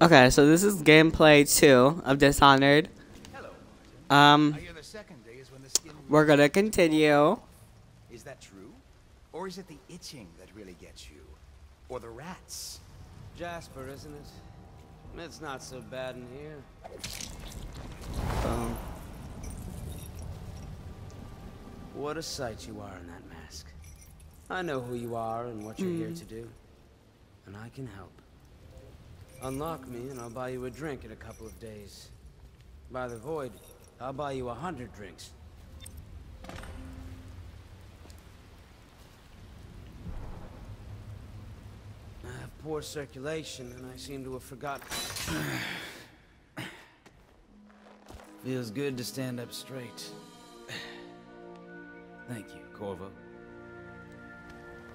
Okay, so this is gameplay 2 of Dishonored. Hello, Martin. Um, I hear the second day is when the skin we're really gonna starts to fall continue. off. Is that true? Or is it the itching that really gets you? Or the rats? Jasper, isn't it? It's not so bad in here. Um, What a sight you are in that mask. I know who you are and what you're here to do. And I can help. Unlock me and I'll buy you a drink in a couple of days. By the void, I'll buy you 100 drinks. I have poor circulation and I seem to have forgotten. Feels good to stand up straight. Thank you, Corvo.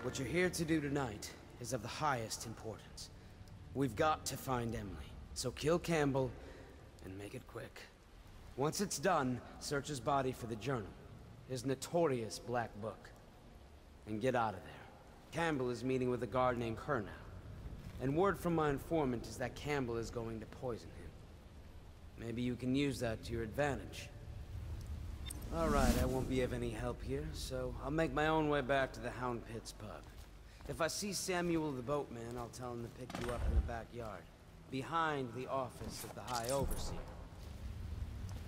What you're here to do tonight is of the highest importance. We've got to find Emily, so kill Campbell and make it quick. Once it's done, search his body for the journal, his notorious black book, and get out of there. Campbell is meeting with a guard named Kerr now, and word from my informant is that Campbell is going to poison him. Maybe you can use that to your advantage. Alright, I won't be of any help here, so I'll make my own way back to the Hound Pits pub. If I see Samuel the boatman, I'll tell him to pick you up in the backyard, behind the office of the High Overseer.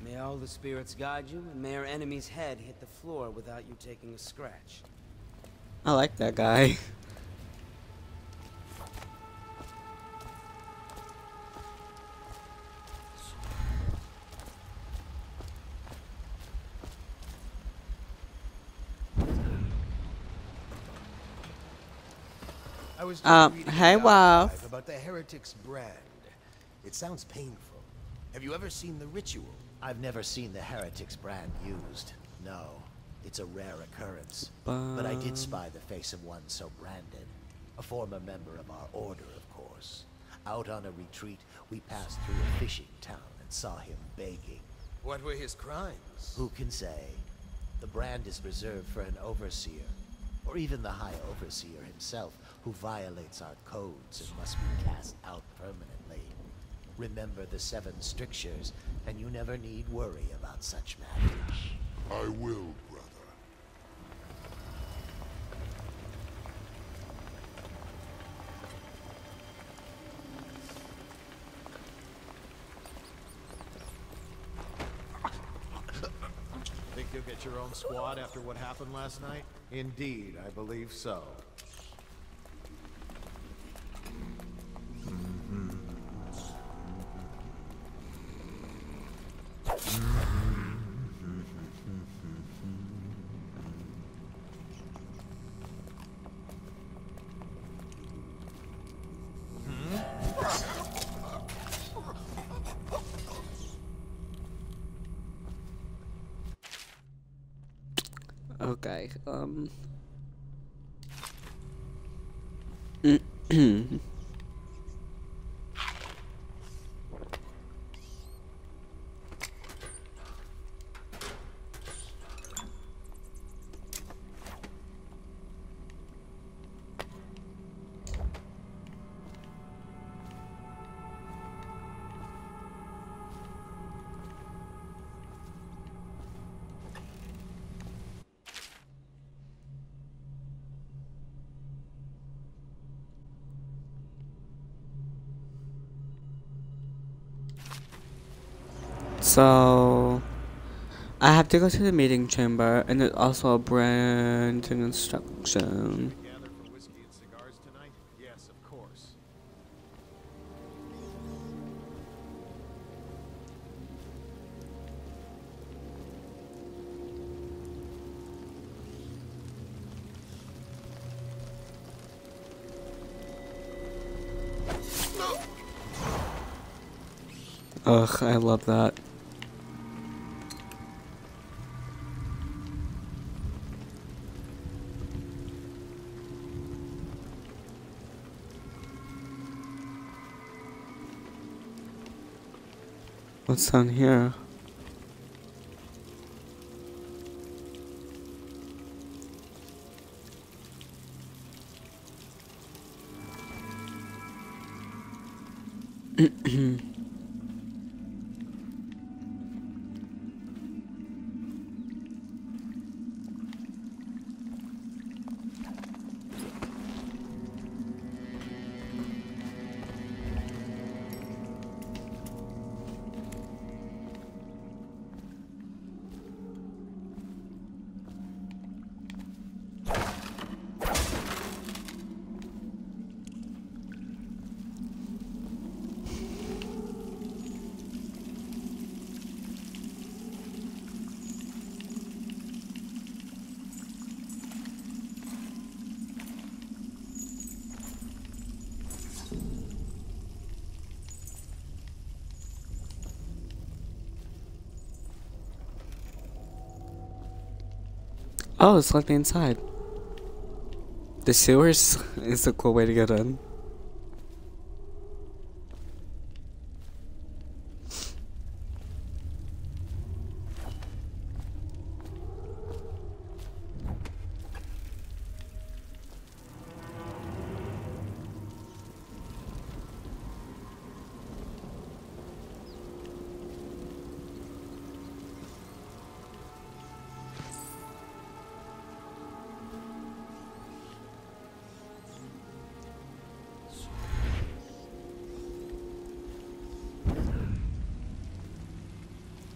May all the spirits guide you, and may our enemy's head hit the floor without you taking a scratch. I like that guy. I was just reading hey, in the archive Wolf. about the Heretic's brand. It sounds painful. Have you ever seen the ritual? I've never seen the Heretic's brand used. No, it's a rare occurrence. But I did spy the face of one so branded. A former member of our order, of course. Out on a retreat, we passed through a fishing town and saw him begging. What were his crimes? Who can say? The brand is reserved for an overseer, or even the High Overseer himself, who violates our codes and must be cast out permanently. Remember the 7 strictures, and you never need worry about such matters. I will, brother. Think you'll get your own squad after what happened last night? Indeed, I believe so. Okay, so I have to go to the meeting chamber, and there's also a brand and instruction. Gather for whiskey and cigars tonight? Yes, of course. Ugh, I love that. What's down here? Oh, it's let me inside. The sewers is a cool way to get in.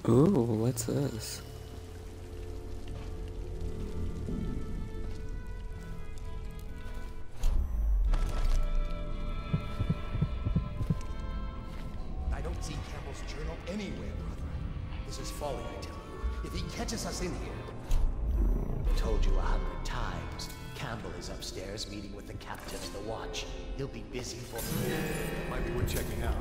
Ooh, what's this? I don't see Campbell's journal anywhere, brother. This is folly, I tell you. If he catches us in here... Told you 100 times. Campbell is upstairs meeting with the captain of the watch. He'll be busy for... Might be worth checking out.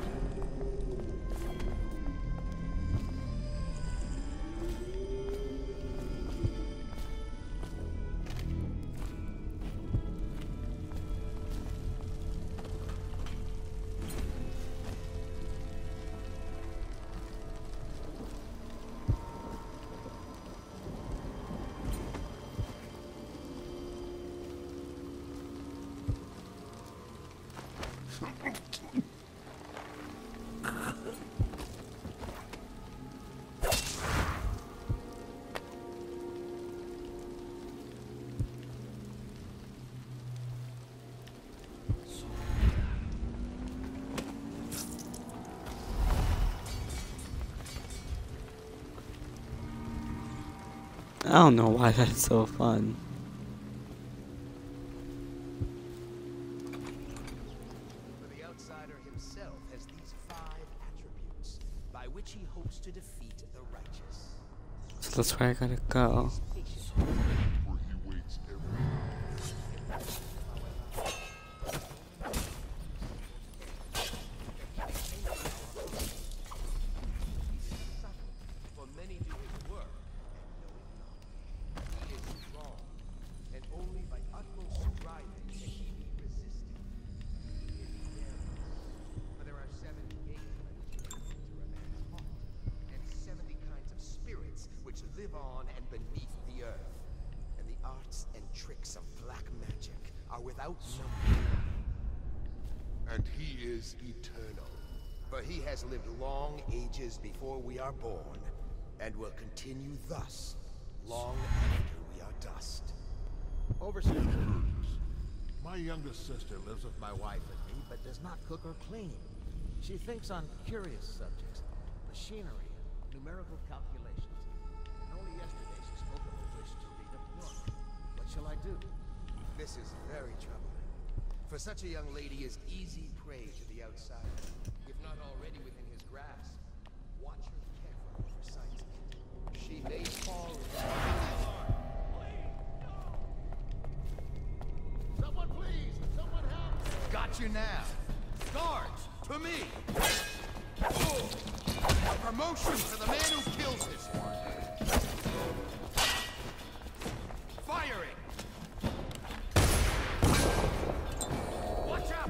I don't know why that's so fun. For the outsider himself has these 5 attributes by which he hopes to defeat the righteous. So that's where I gotta go. Patient. Where he waits every For many do his work and know it not. He is strong, and only by utmost striving can he be resisted. He is fearless, for there are 7 gates by which he can enter a man's heart, and 70 kinds of spirits which live on and beneath the earth. And the arts and tricks of black magic are without number. and he is eternal. For he has lived long ages before we are born, and will continue thus, long after we are dust. Overseer my youngest sister lives with my wife and me, but does not cook or clean. She thinks on curious subjects, machinery, numerical calculations. And only yesterday she spoke of a wish to read a book. What shall I do? This is very troubling. For such a young lady is easy prey to the outsider, if not already within his grasp. Watch her carefully for signs of it. She may fall into Someone please! Someone help! Got you now. Guards, to me. A promotion for the man who kills this one. Firing. Watch out.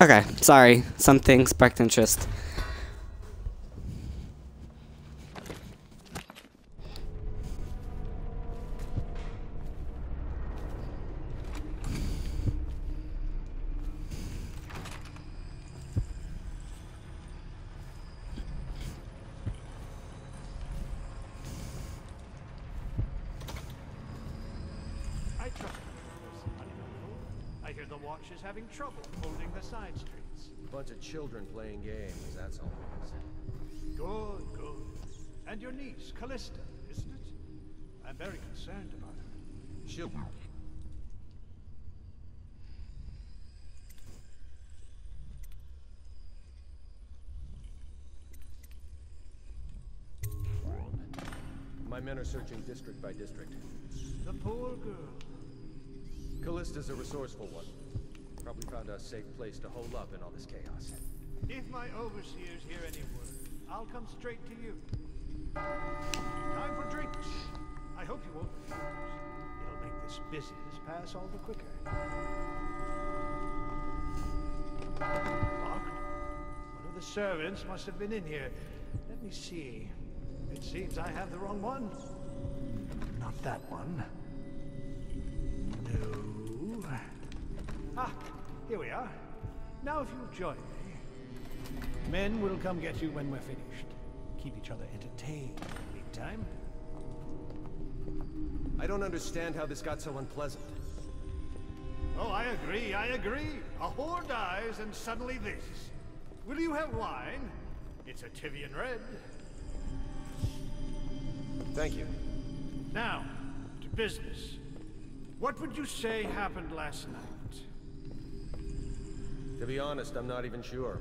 Okay, sorry. Something sparked interest. I trust you. I hear the watch is having trouble holding the side streets. Bunch of children playing games, that's all it is. Good, good. And your niece, Callista, isn't it? I'm very concerned about her. She'll... My men are searching district by district. The poor girl. Callista's a resourceful one. Probably found a safe place to hole up in all this chaos. If my overseers hear any word, I'll come straight to you. Time for drinks. I hope you won't refuse. It'll make this business pass all the quicker. Locked? One of the servants must have been in here. Let me see. It seems I have the wrong one. Not that one. No. Ah, here we are. Now if you'll join me. Men will come get you when we're finished. Keep each other entertained in the meantime. I don't understand how this got so unpleasant. Oh, I agree, I agree. A whore dies and suddenly this. Will you have wine? It's a Tivian red. Thank you. Now, to business. What would you say happened last night? To be honest, I'm not even sure.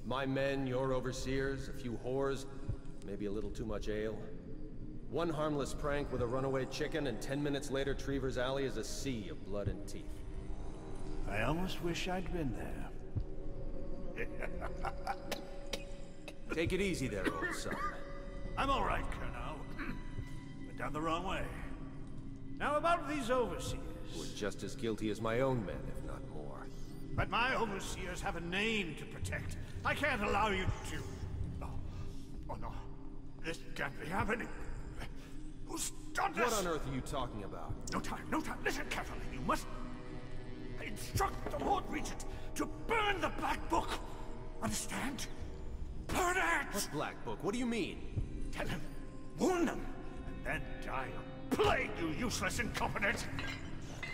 My men, your overseers, a few whores, maybe a little too much ale. One harmless prank with a runaway chicken, and 10 minutes later, Trevor's Alley is a sea of blood and teeth. I almost wish I'd been there. Take it easy there, old son. I'm all right, Colonel. Went down the wrong way. Now about these overseers. Who are just as guilty as my own men, if not more. But my overseers have a name to protect. I can't allow you to... Oh no. This can't be happening. Who's done this? What on earth are you talking about? No time, no time. Listen carefully. You must instruct the Lord Regent to burn the Black Book. Understand? Burn it! What Black Book? What do you mean? Tell him. Warn them. And then die of plague, you useless incompetent.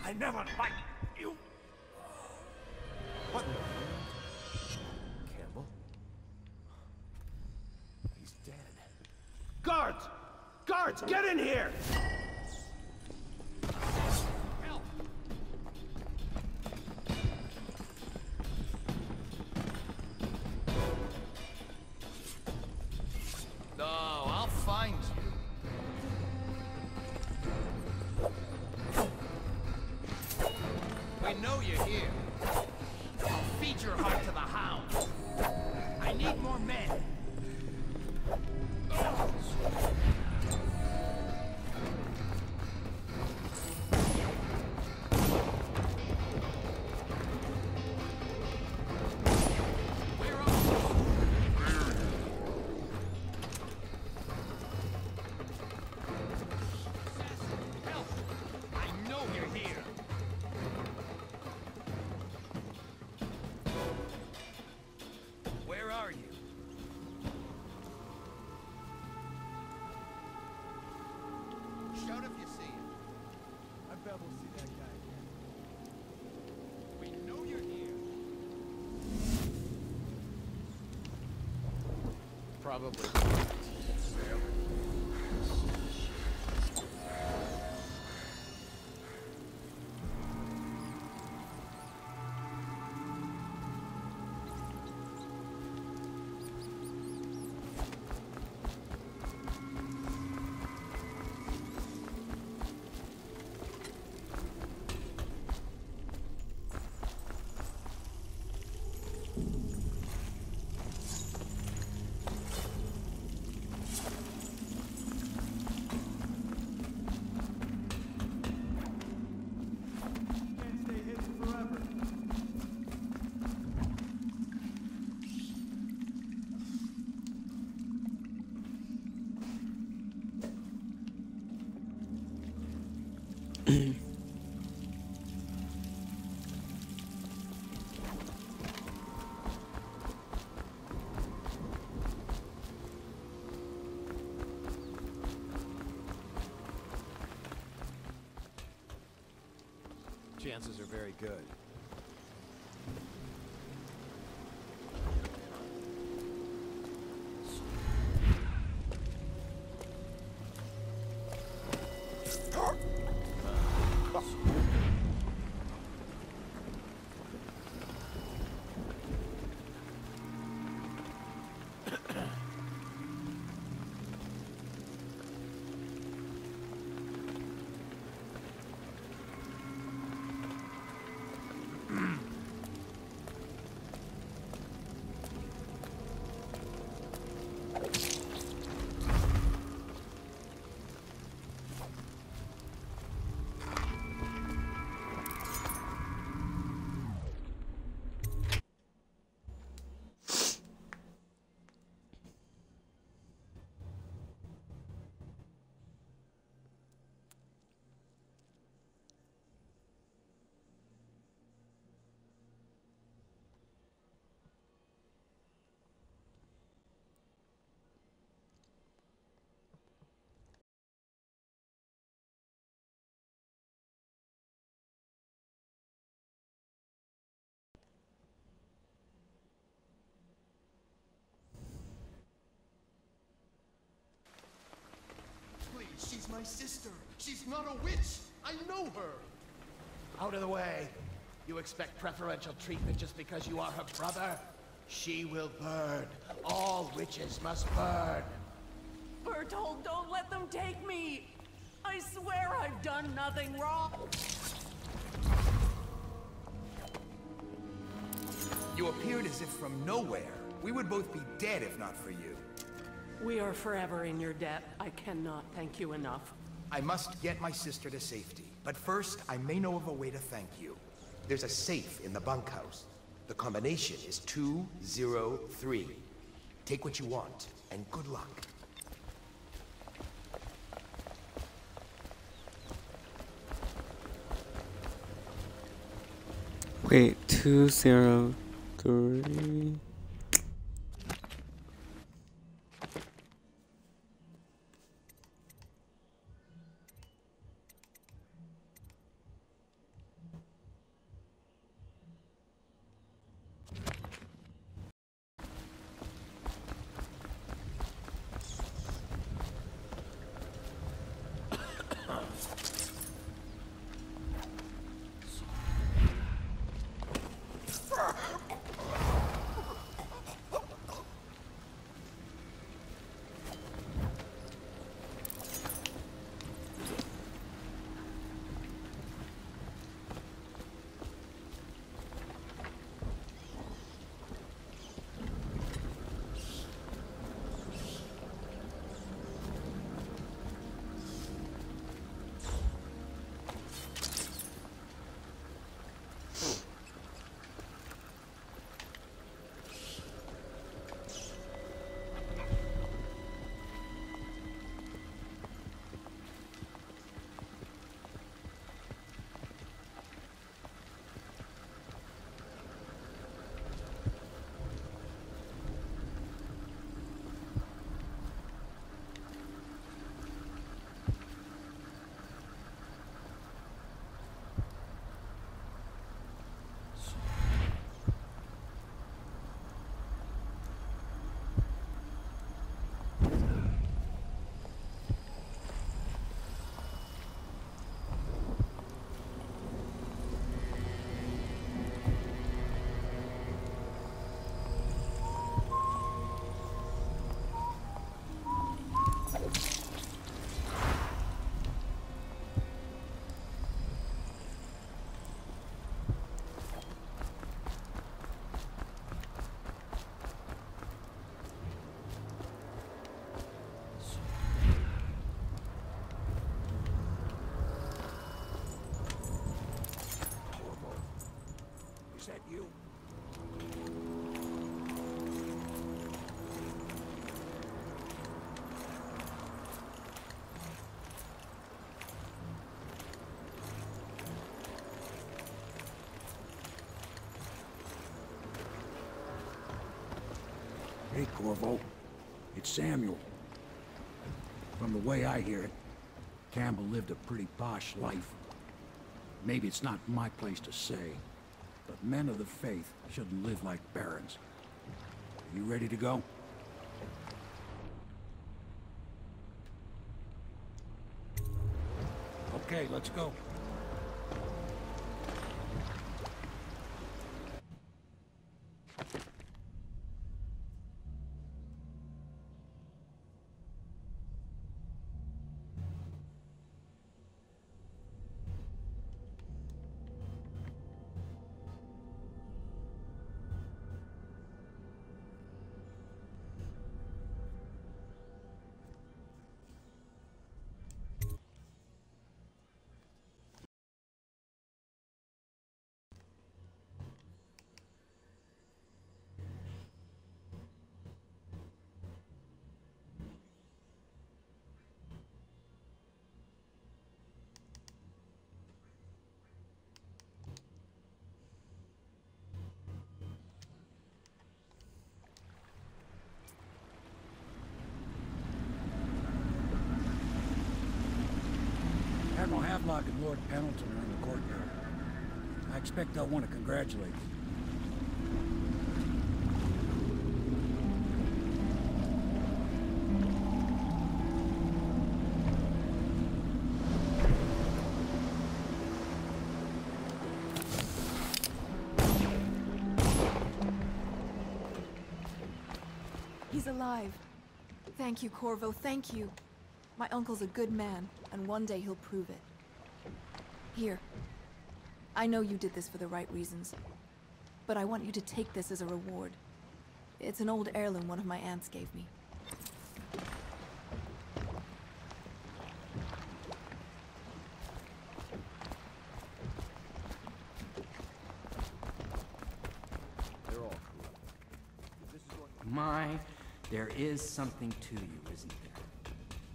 I never liked you. What? Campbell? He's dead. Guards! Guards, get in here! Help! No, I'll find you. We know you're here. I'll feed your heart to the hounds. I need more men. Help! I know you're here. Where are you? Shout if you see him. I bet we'll see that guy again. We know you're here. Probably. Chances are very good. Please, she's my sister. She's not a witch. I know her. Out of the way. You expect preferential treatment just because you are her brother? She will burn. All witches must burn. Bertold, don't let them take me! I swear I've done nothing wrong! You appeared as if from nowhere. We would both be dead if not for you. We are forever in your debt. I cannot thank you enough. I must get my sister to safety. But first, I may know of a way to thank you. There's a safe in the bunkhouse. The combination is 203. Take what you want, and good luck. Wait, 203. Is that you? Hey, Corvo. It's Samuel. From the way I hear it, Campbell lived a pretty posh life. Maybe it's not my place to say, but men of the faith shouldn't live like barons. Are you ready to go? Okay, let's go. Admiral Havelock and Lord Pendleton are in the courtyard. I expect they'll want to congratulate you. He's alive. Thank you, Corvo, thank you. My uncle's a good man, and one day he'll prove it. Here. I know you did this for the right reasons, but I want you to take this as a reward. It's an old heirloom one of my aunts gave me. They're all corrupt. If this is what My, there is something to you, isn't there?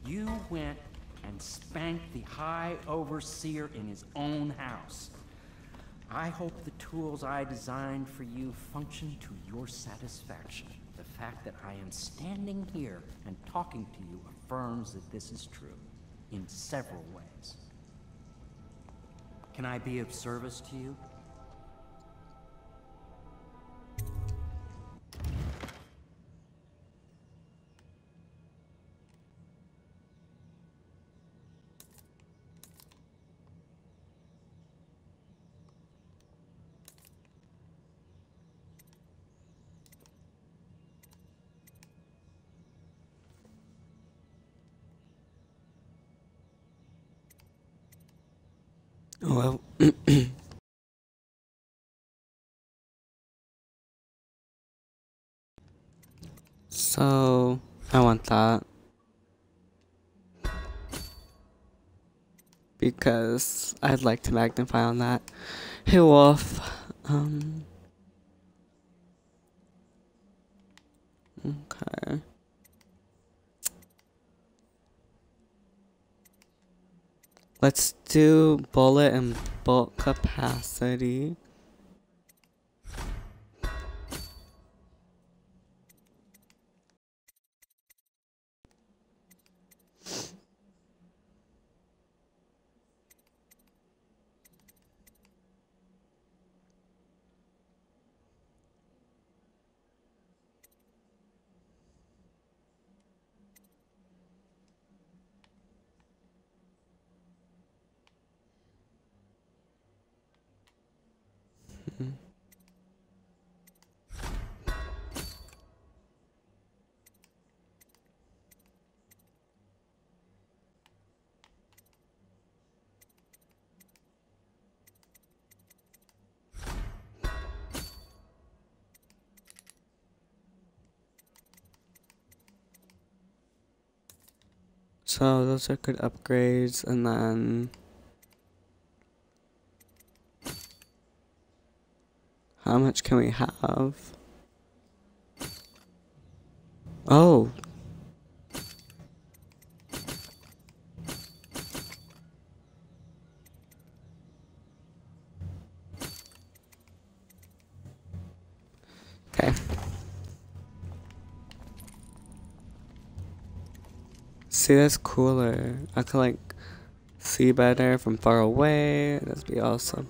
You went and spanked the High Overseer in his own house. I hope the tools I designed for you function to your satisfaction. The fact that I am standing here and talking to you affirms that this is true, in several ways. Can I be of service to you? Well, so I want that because I'd like to magnify on that. Hey Wolf, okay. Let's do bullet and bolt capacity. So those are good upgrades, and then how much can we have? Oh. Okay. See, that's cooler. I could like see better from far away. That'd be awesome.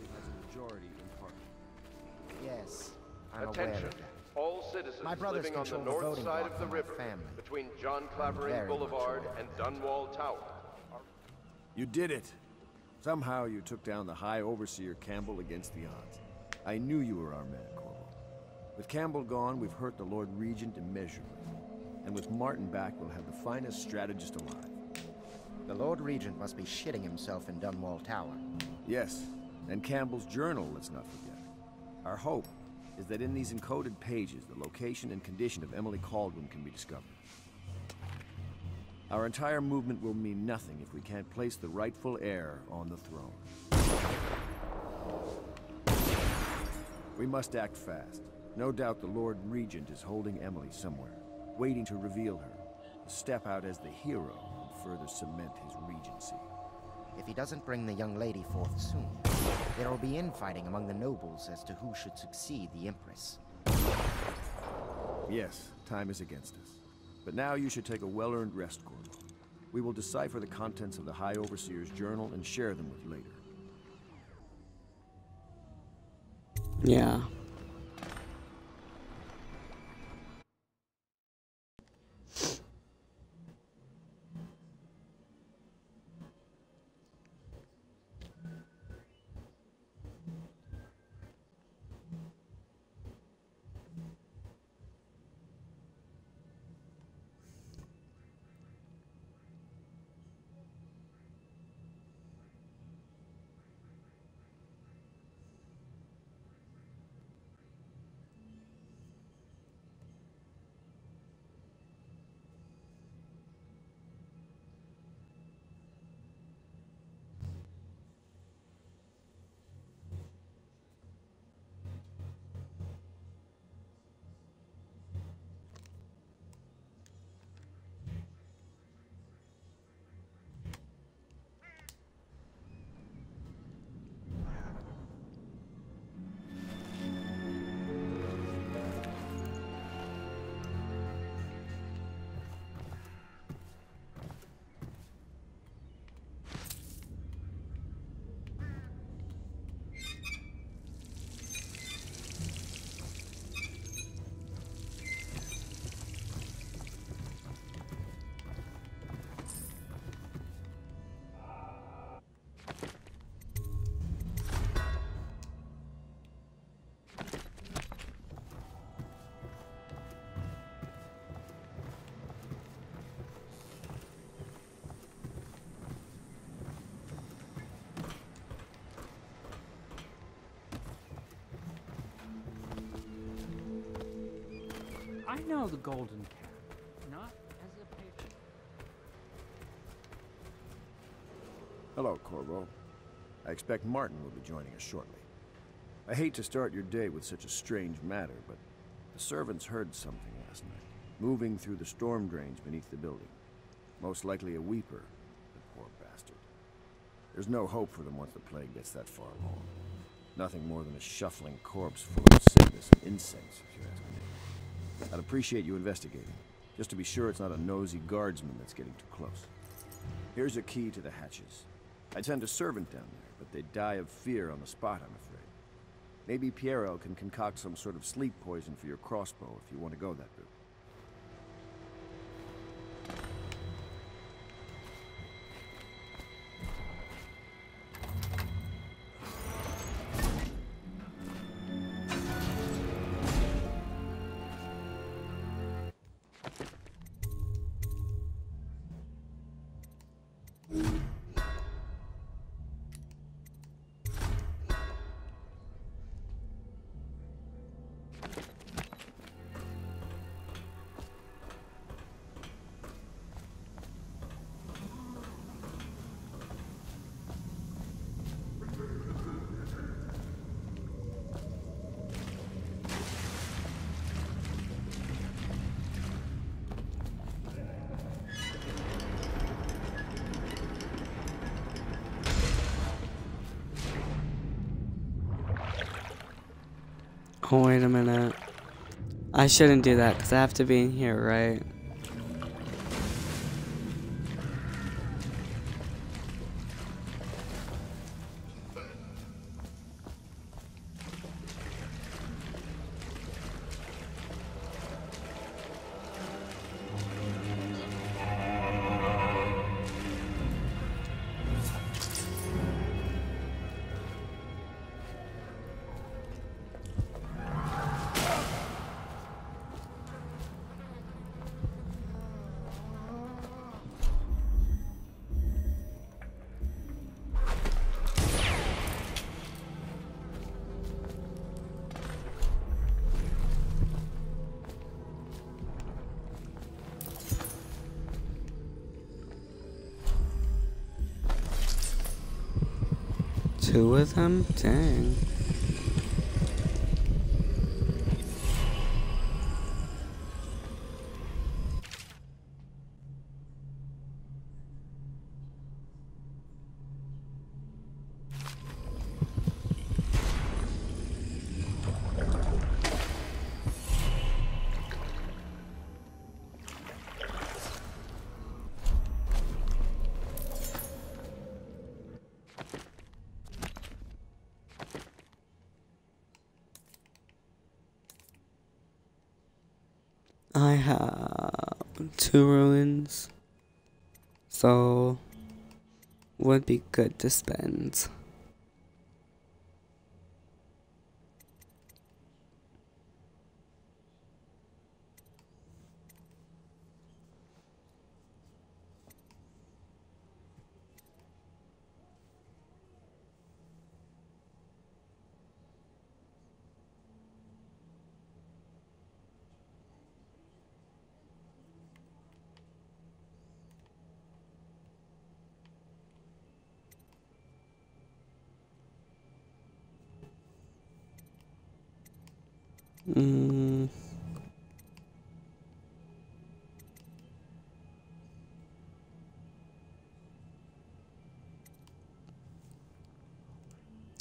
Yes, I'm aware Attention, of that. all citizens My brothers living on the control the north voting side block of the for my river, family. between John Clavering Very much Boulevard aware. and Dunwall Tower. You did it. Somehow you took down the High Overseer Campbell against the odds. I knew you were our man, Corvo. With Campbell gone, we've hurt the Lord Regent immeasurably. And with Martin back, we'll have the finest strategist alive. The Lord Regent must be shitting himself in Dunwall Tower. Yes, and Campbell's journal, let's not forget. Our hope is that in these encoded pages, the location and condition of Emily Kaldwin can be discovered. Our entire movement will mean nothing if we can't place the rightful heir on the throne. We must act fast. No doubt the Lord Regent is holding Emily somewhere, waiting to reveal her, to step out as the hero and further cement his regency. If he doesn't bring the young lady forth soon, there will be infighting among the nobles as to who should succeed the Empress. Yes, time is against us. But now you should take a well-earned rest, Corvo. We will decipher the contents of the High Overseer's journal and share them with later. Yeah. I know the Golden Cat, not as a patron. Hello, Corvo. I expect Martin will be joining us shortly. I hate to start your day with such a strange matter, but the servants heard something last night, moving through the storm drains beneath the building. Most likely a weeper, the poor bastard. There's no hope for them once the plague gets that far along. Nothing more than a shuffling corpse full of sickness and insects, if you ask me. I'd appreciate you investigating, just to be sure it's not a nosy guardsman that's getting too close. Here's a key to the hatches. I'd send a servant down there, but they'd die of fear on the spot, I'm afraid. Maybe Piero can concoct some sort of sleep poison for your crossbow if you want to go that route. Oh, wait a minute. I shouldn't do that because I have to be in here, right? 2 of them? Dang. I have 2 ruins, so would be good to spend.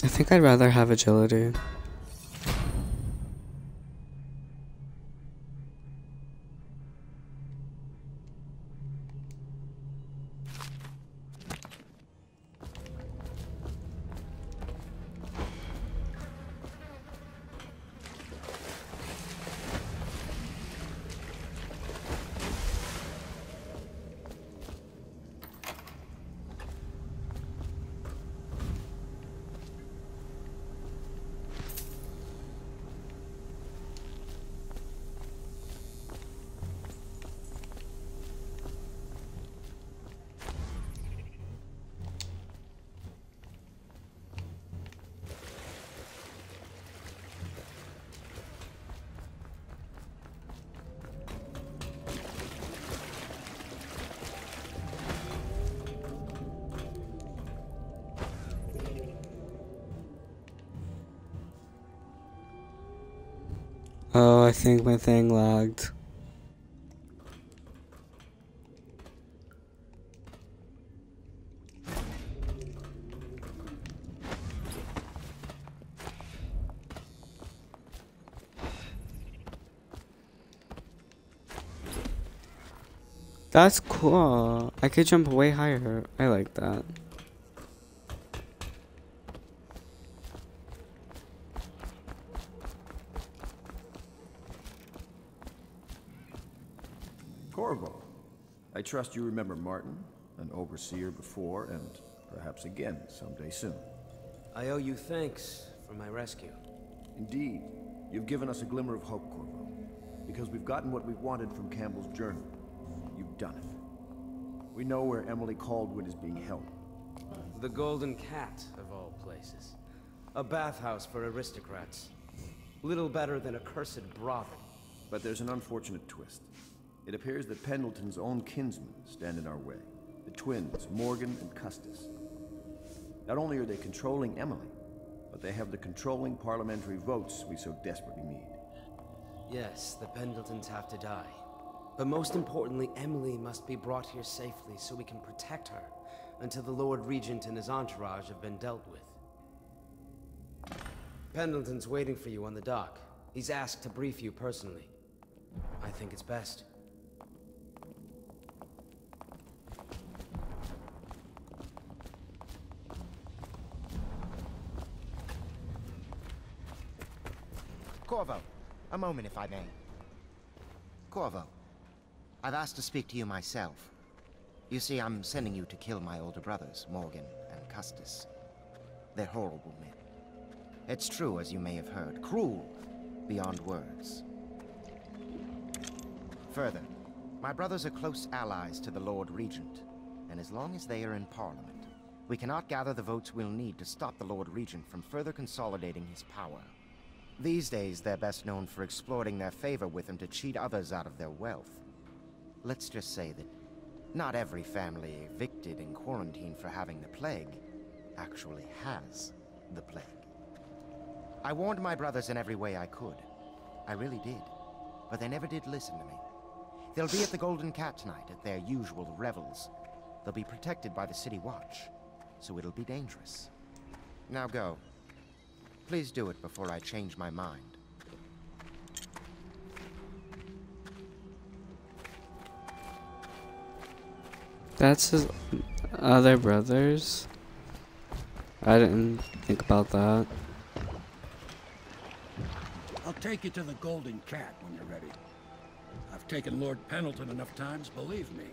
I think I'd rather have agility. Oh, I think my thing lagged. That's cool. I could jump way higher. I like that. Corvo, I trust you remember Martin, an overseer before, and perhaps again someday soon. I owe you thanks for my rescue. Indeed, you've given us a glimmer of hope, Corvo, because we've gotten what we wanted from Campbell's journal. You've done it. We know where Emily Caldwell is being held. The Golden Cat, of all places. A bathhouse for aristocrats. Little better than a cursed brothel. But there's an unfortunate twist. It appears that Pendleton's own kinsmen stand in our way. The twins, Morgan and Custis. Not only are they controlling Emily, but they have the controlling parliamentary votes we so desperately need. Yes, the Pendletons have to die. But most importantly, Emily must be brought here safely so we can protect her until the Lord Regent and his entourage have been dealt with. Pendleton's waiting for you on the dock. He's asked to brief you personally. I think it's best. Corvo, a moment if I may. Corvo, I've asked to speak to you myself. You see, I'm sending you to kill my older brothers, Morgan and Custis. They're horrible men. It's true, as you may have heard, cruel beyond words. Further, my brothers are close allies to the Lord Regent, and as long as they are in Parliament, we cannot gather the votes we'll need to stop the Lord Regent from further consolidating his power. These days, they're best known for exploiting their favor with him to cheat others out of their wealth. Let's just say that not every family evicted and quarantined for having the plague actually has the plague. I warned my brothers in every way I could. I really did. But they never did listen to me. They'll be at the Golden Cat tonight at their usual revels. They'll be protected by the City Watch, so it'll be dangerous. Now go. Please do it before I change my mind. That's his other brothers? I didn't think about that. I'll take you to the Golden Cat when you're ready. I've taken Lord Pendleton enough times, believe me.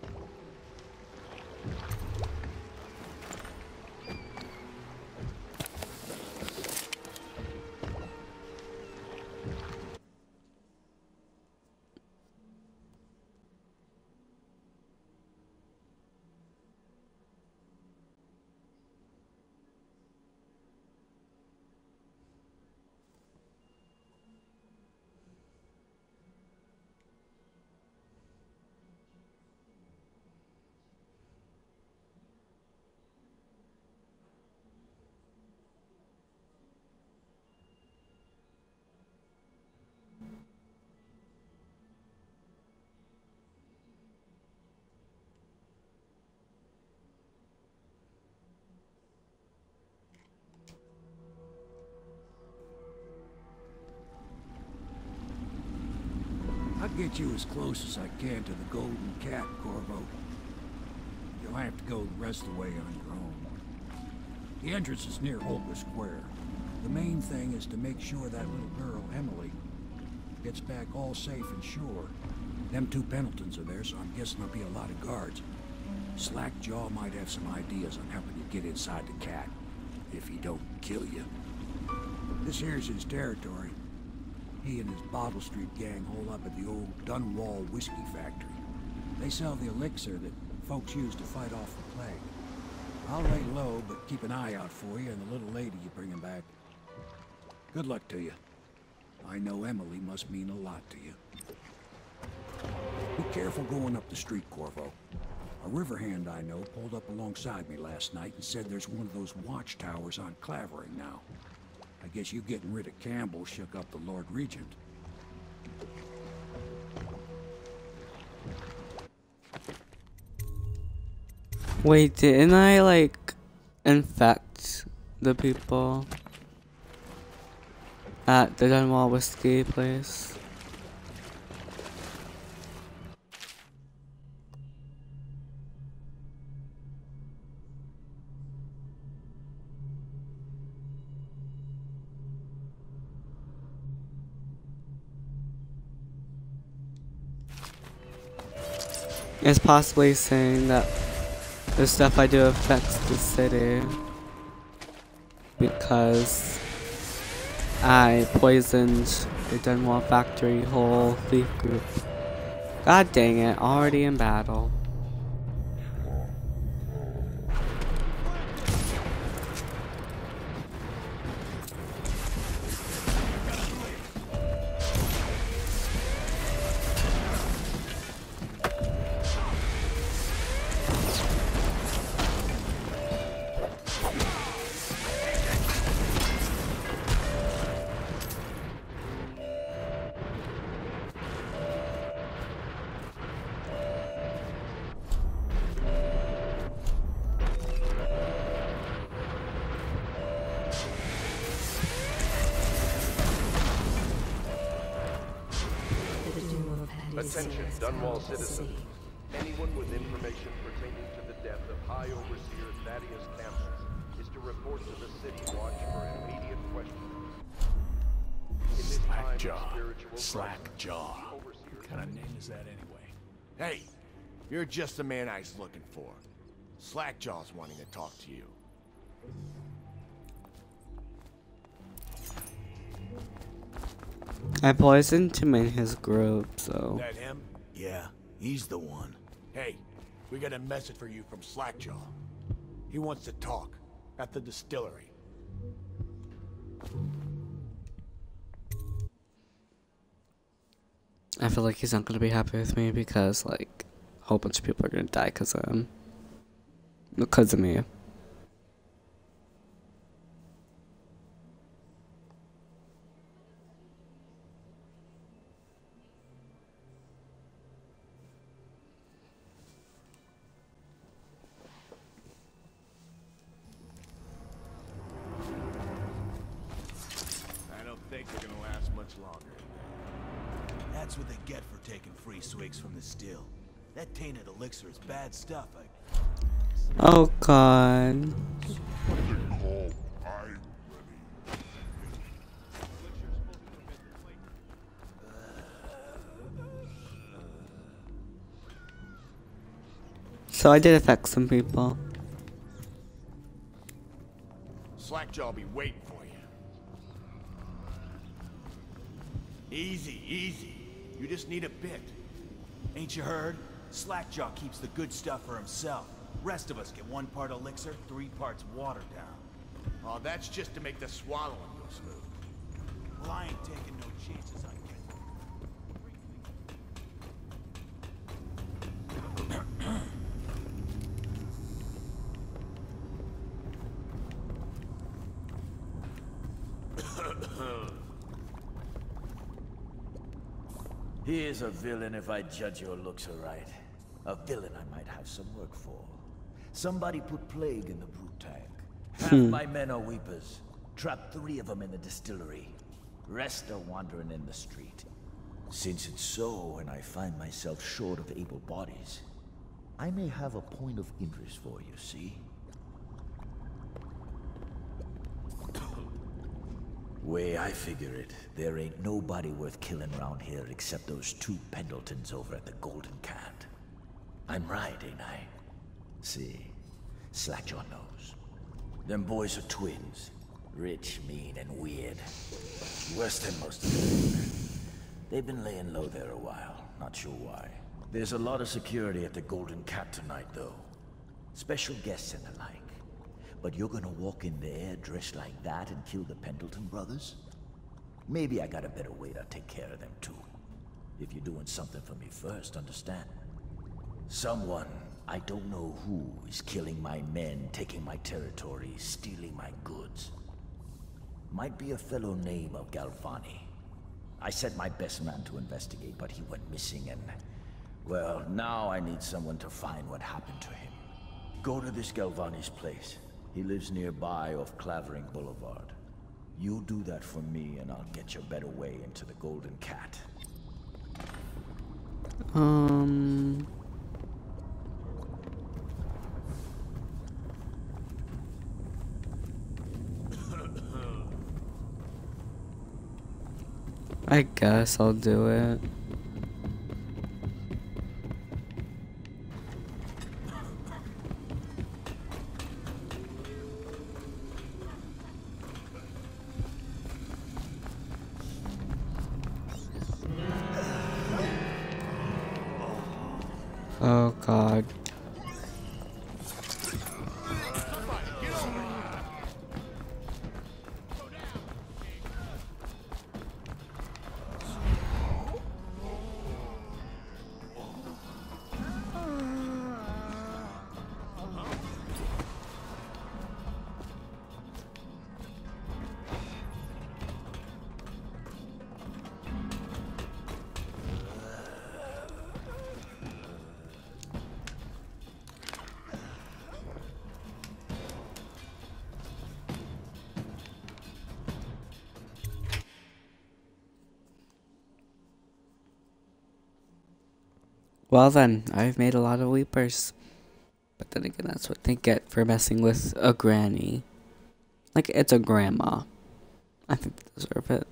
I'll get you as close as I can to the Golden Cat, Corvo. You'll have to go the rest of the way on your own. The entrance is near Holger Square. The main thing is to make sure that little girl, Emily, gets back all safe and sure. Them two Pendletons are there, so I'm guessing there'll be a lot of guards. Slackjaw might have some ideas on helping you get inside the cat, if he don't kill you. This here's his territory. He and his Bottle Street gang hole up at the old Dunwall whiskey factory. They sell the elixir that folks use to fight off the plague. I'll lay low, but keep an eye out for you and the little lady you bring him back. Good luck to you. I know Emily must mean a lot to you. Be careful going up the street, Corvo. A river hand I know pulled up alongside me last night and said there's one of those watchtowers on Clavering now. I guess you getting rid of Campbell shook up the Lord Regent. Wait, didn't I, like, infect the people at the Dunwall whiskey place? It's possibly saying that the stuff I do affects the city because I poisoned the Dunwall factory whole thief group. God dang it, already in battle. Attention, Dunwall citizens. Anyone with information pertaining to the death of High Overseer Thaddeus Campbell is to report to the City Watch for immediate questioning. In this time of spiritual Slackjaw. What kind of name is that anyway? Hey, you're just the man I was looking for. Slackjaw's wanting to talk to you. I poisoned him in his group, so... That him? Yeah, he's the one. Hey, we got a message for you from Slackjaw. He wants to talk at the distillery. I feel like he's not gonna be happy with me because, like, a whole bunch of people are gonna die because of him. Because of me. think they're gonna last much longer. That's what they get for taking free swigs from the still. That tainted elixir is bad stuff. Oh god. So I did affect some people. Slackjaw'll be waiting for you. Easy, easy. You just need a bit. Ain't you heard? Slackjaw keeps the good stuff for himself. Rest of us get 1 part elixir, 3 parts water down. Oh, that's just to make the swallowing go smooth. Well, I ain't taking no chances on He is a villain if I judge your looks aright. A villain I might have some work for. Somebody put plague in the brute tank. Half my men are weepers. Trapped 3 of them in the distillery. Rest are wandering in the street. Since it's so, and I find myself short of able bodies, I may have a point of interest for you, see? Way I figure it, there ain't nobody worth killing around here except those 2 Pendletons over at the Golden Cat. I'm right, ain't I? See, Slackjaw knows. Them boys are twins. Rich, mean, and weird. Worse than most of them. They've been laying low there a while, not sure why. There's a lot of security at the Golden Cat tonight, though. Special guests and the like. But you're gonna walk in there dressed like that and kill the Pendleton brothers? Maybe I got a better way to take care of them too. If you're doing something for me first, understand? Someone, I don't know who, is killing my men, taking my territory, stealing my goods. Might be a fellow named of Galvani. I sent my best man to investigate, but he went missing and... well, now I need someone to find what happened to him. Go to this Galvani's place. He lives nearby off Clavering Boulevard. You do that for me and I'll get your better way into the Golden Cat. I guess I'll do it. Oh god. Well then, I've made a lot of weepers. But then again, that's what they get for messing with a granny. Like, it's a grandma. I think they deserve it.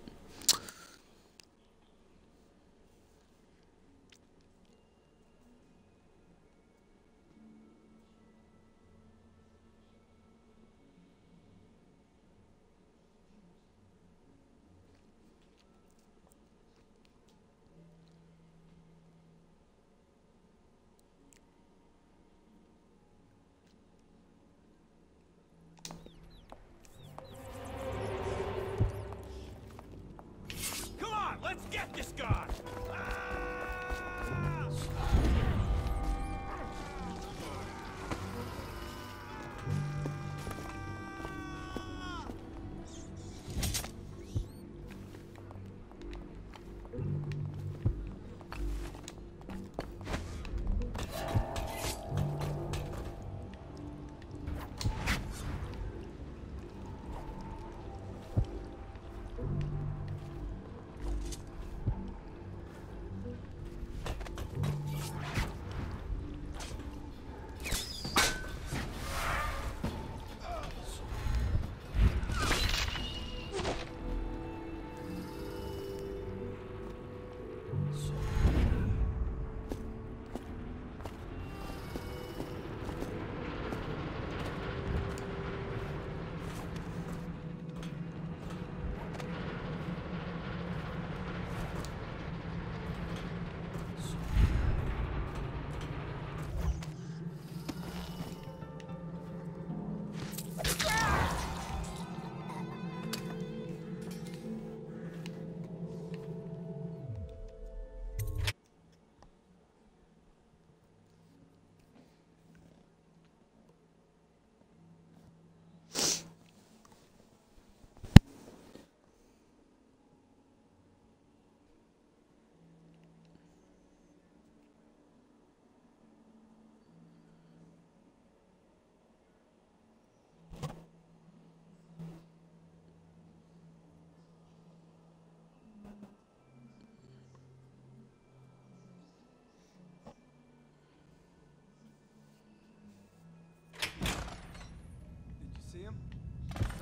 Let's get this guy!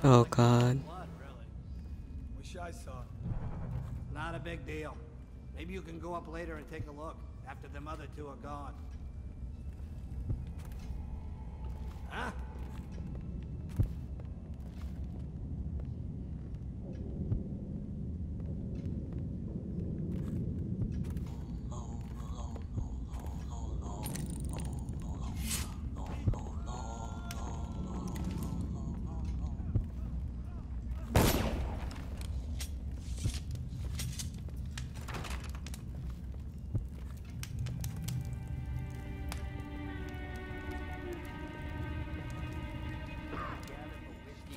Oh God. Blood, really. Wish I saw. Not a big deal. Maybe you can go up later and take a look after them other two are gone. Huh?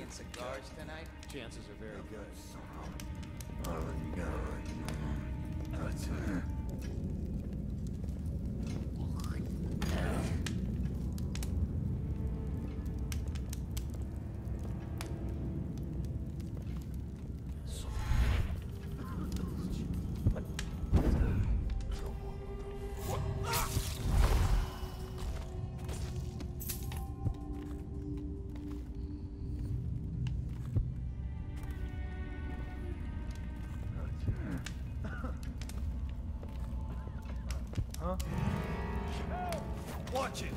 And cigars tonight? Chances are very good. Huh? Watch it.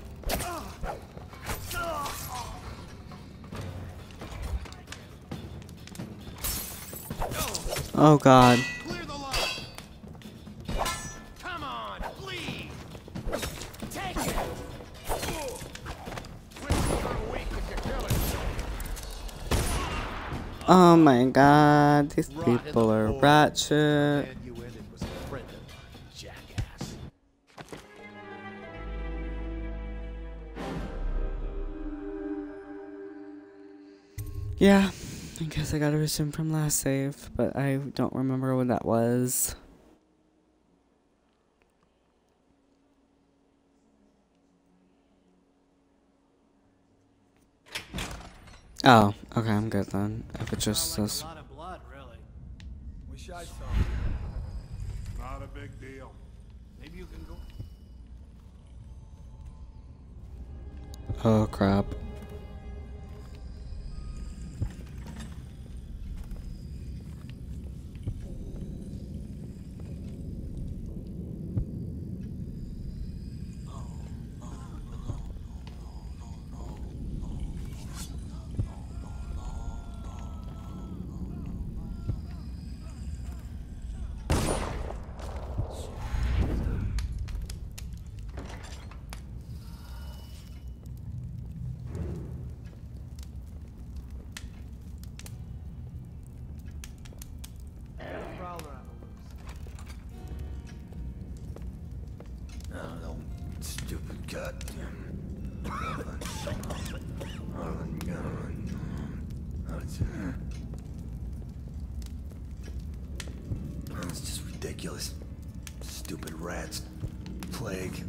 Oh God. Clear the line. Come on, bleed. Take it. Oh my God. These people are ratchet. Yeah, I guess I gotta resume from last save, but I don't remember what that was. Oh, okay, I'm good then. If it just says. A lot of blood, really. Wish I saw. Not a big deal. Maybe you can go. Oh crap. Stupid goddamn. It's just ridiculous. Stupid rats. Plague.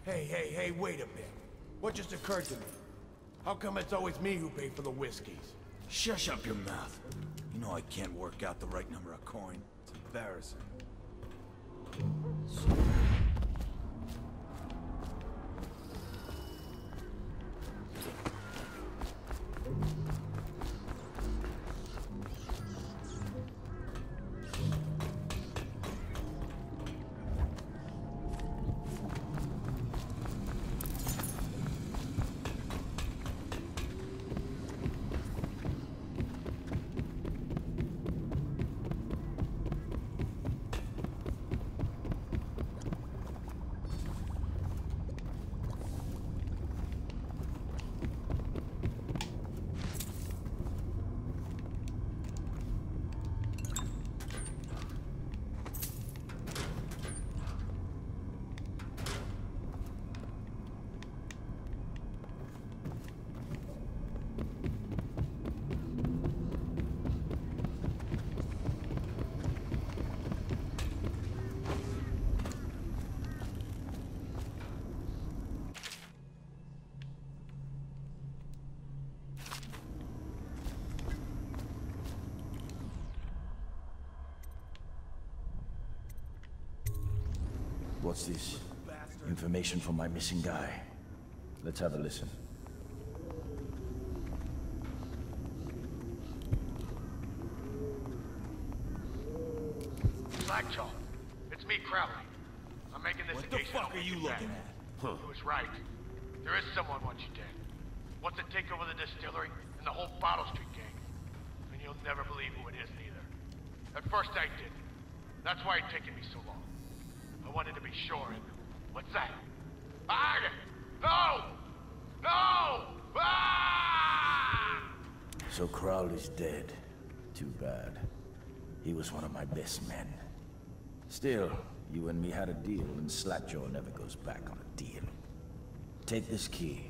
Hey, wait a minute. What just occurred to me? How come it's always me who pay for the whiskeys? Shush up your mouth. You know I can't work out the right number of coin. It's embarrassing. What's this? Information from my missing guy. Let's have a listen. Slackjaw, it's me, Crowley. I'm making this What the fuck are you looking at? Huh. He was right. There is someone wants you dead. Wants to take over the distillery and the whole Bottle Street gang. And you'll never believe who it is neither. At first I didn't. That's why it's taken me so long. I wanted to be sure and... What's that? Ah! No! No! Ah! So Crowley's dead. Too bad. He was one of my best men. Still, you and me had a deal, and Slackjaw never goes back on a deal. Take this key.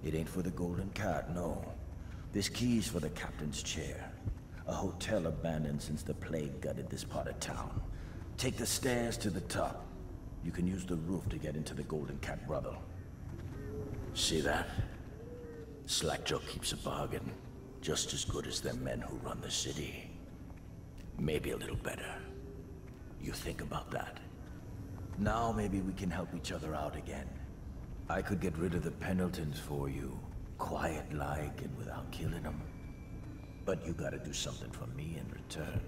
It ain't for the Golden Cat, no. This key's for the captain's chair. A hotel abandoned since the plague gutted this part of town. Take the stairs to the top. You can use the roof to get into the Golden Cat brothel. See that? Slackjaw keeps a bargain. Just as good as the men who run the city. Maybe a little better. You think about that. Now maybe we can help each other out again. I could get rid of the Pendletons for you. Quiet-like and without killing them. But you gotta do something for me in return.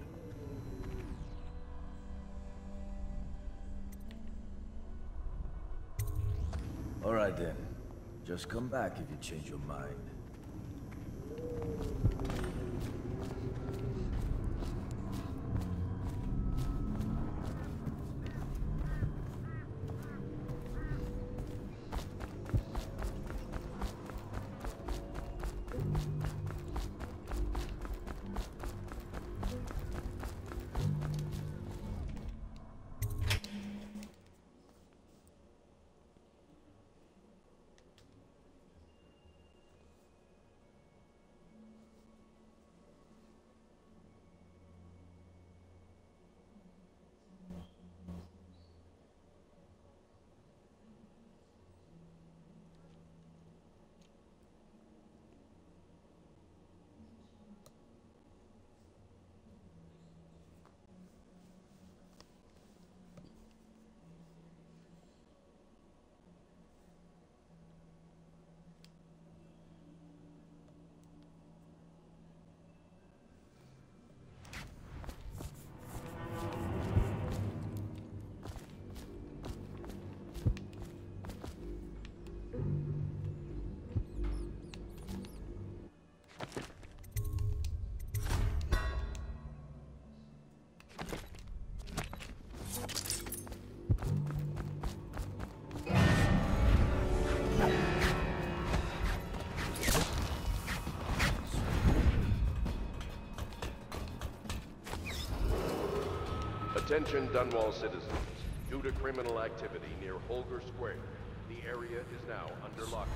All right then. Just come back if you change your mind. Attention Dunwall citizens. Due to criminal activity near Holger Square, the area is now under lockdown.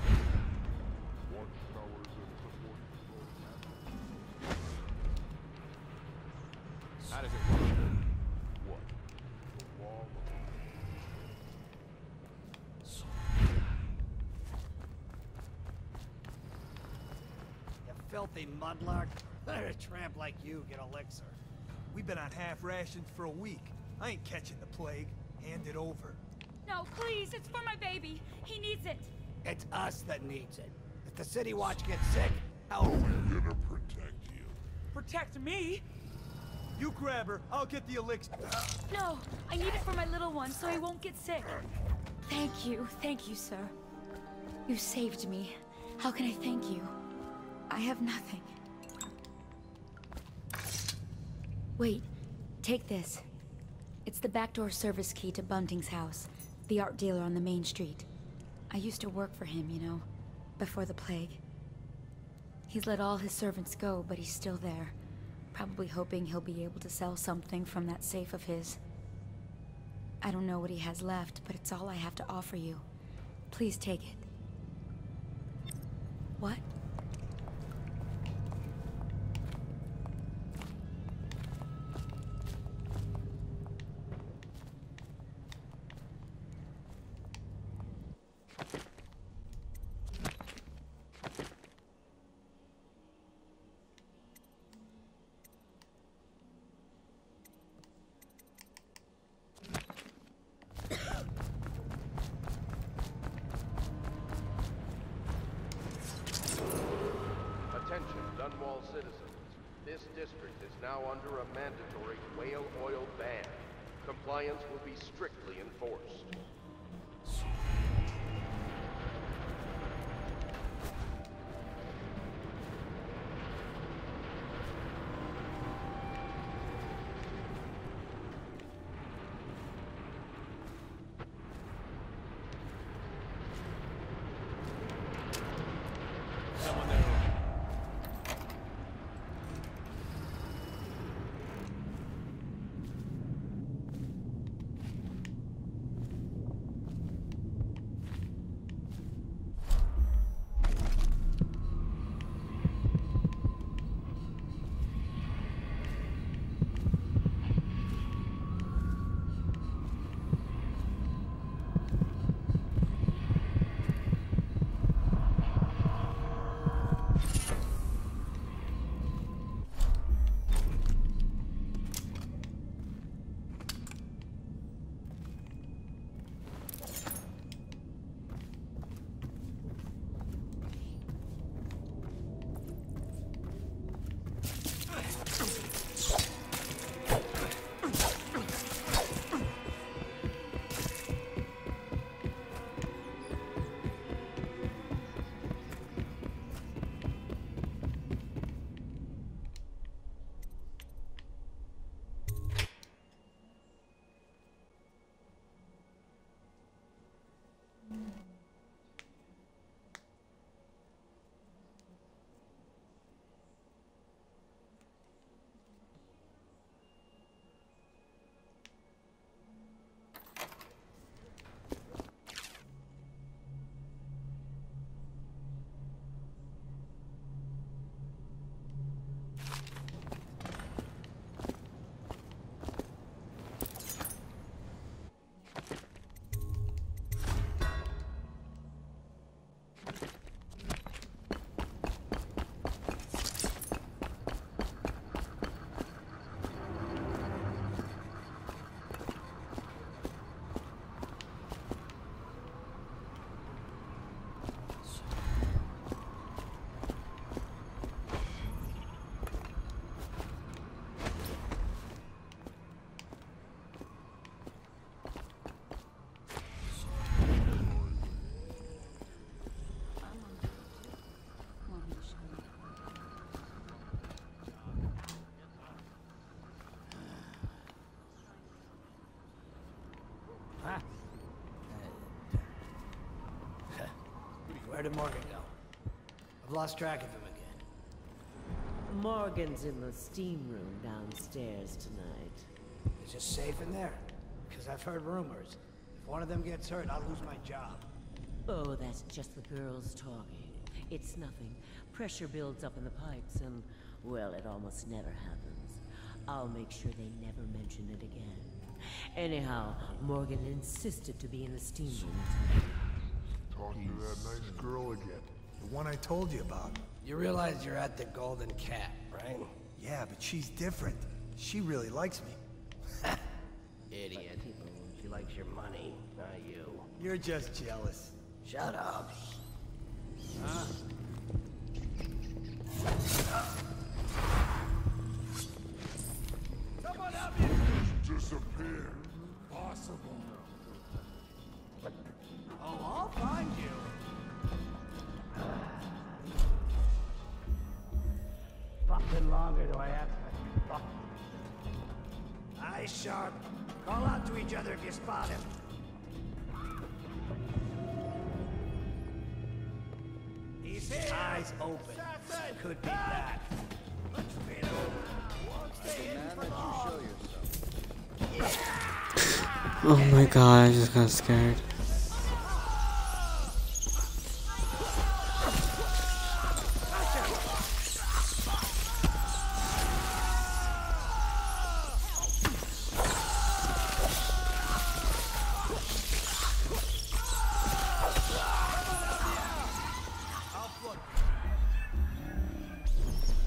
How does it work? What? The wall? You filthy mudlark. Let a tramp like you get elixir. We've been on half rations for a week. I ain't catching the plague. Hand it over. No, please, it's for my baby. He needs it. It's us that needs it. If the City Watch gets sick, how? We're gonna protect you. Protect me? You grab her, I'll get the elixir. No, I need it for my little one so he won't get sick. Thank you, sir. You saved me. How can I thank you? I have nothing. Wait, take this. It's the backdoor service key to Bunting's house, the art dealer on the main street. I used to work for him, you know, before the plague. He's let all his servants go, but he's still there, probably hoping he'll be able to sell something from that safe of his. I don't know what he has left, but it's all I have to offer you. Please take it. What? Attention Dunwall citizens. This district is now under a mandatory whale oil ban. Compliance will be strictly enforced. Where did Morgan go? I've lost track of him again. Morgan's in the steam room downstairs tonight. Is it safe in there? Because I've heard rumors. If one of them gets hurt, I'll lose my job. Oh, that's just the girls talking. It's nothing. Pressure builds up in the pipes and, well, it almost never happens. I'll make sure they never mention it again. Anyhow, Morgan insisted to be in the steam room tonight. Talking to that nice girl again. The one I told you about. You realize you're at the Golden Cat, right? Yeah, but she's different. She really likes me. Idiot. She likes your money, not you. You're just jealous. Shut up. Huh? Someone help me! Disappear. Possible. Oh, I'll find you. Fucking longer do I have to? Fuck. Eyes sharp. Call out to each other if you spot him. He's here. Eyes open. Could be that. Let's beat him. Won't stay hidden for long. Oh my god, I just got scared.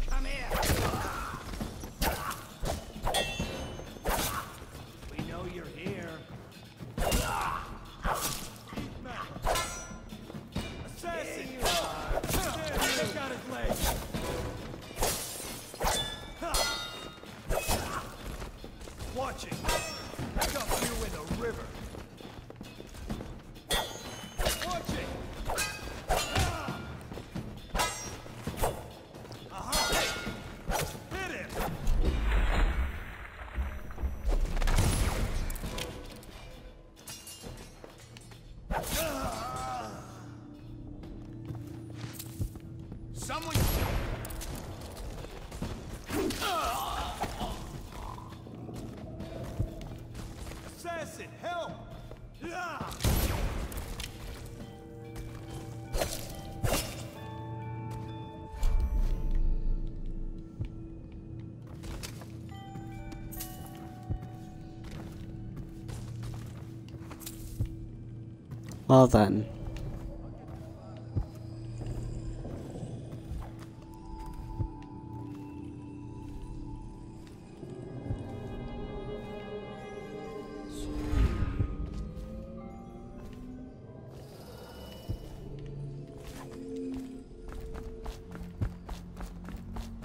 Come here. We know you're here. Assassin! Check out his leg. Watch it. Dump you in the river. Watch it. Hit him. Someone. Assassin, help! Yeah! Well then.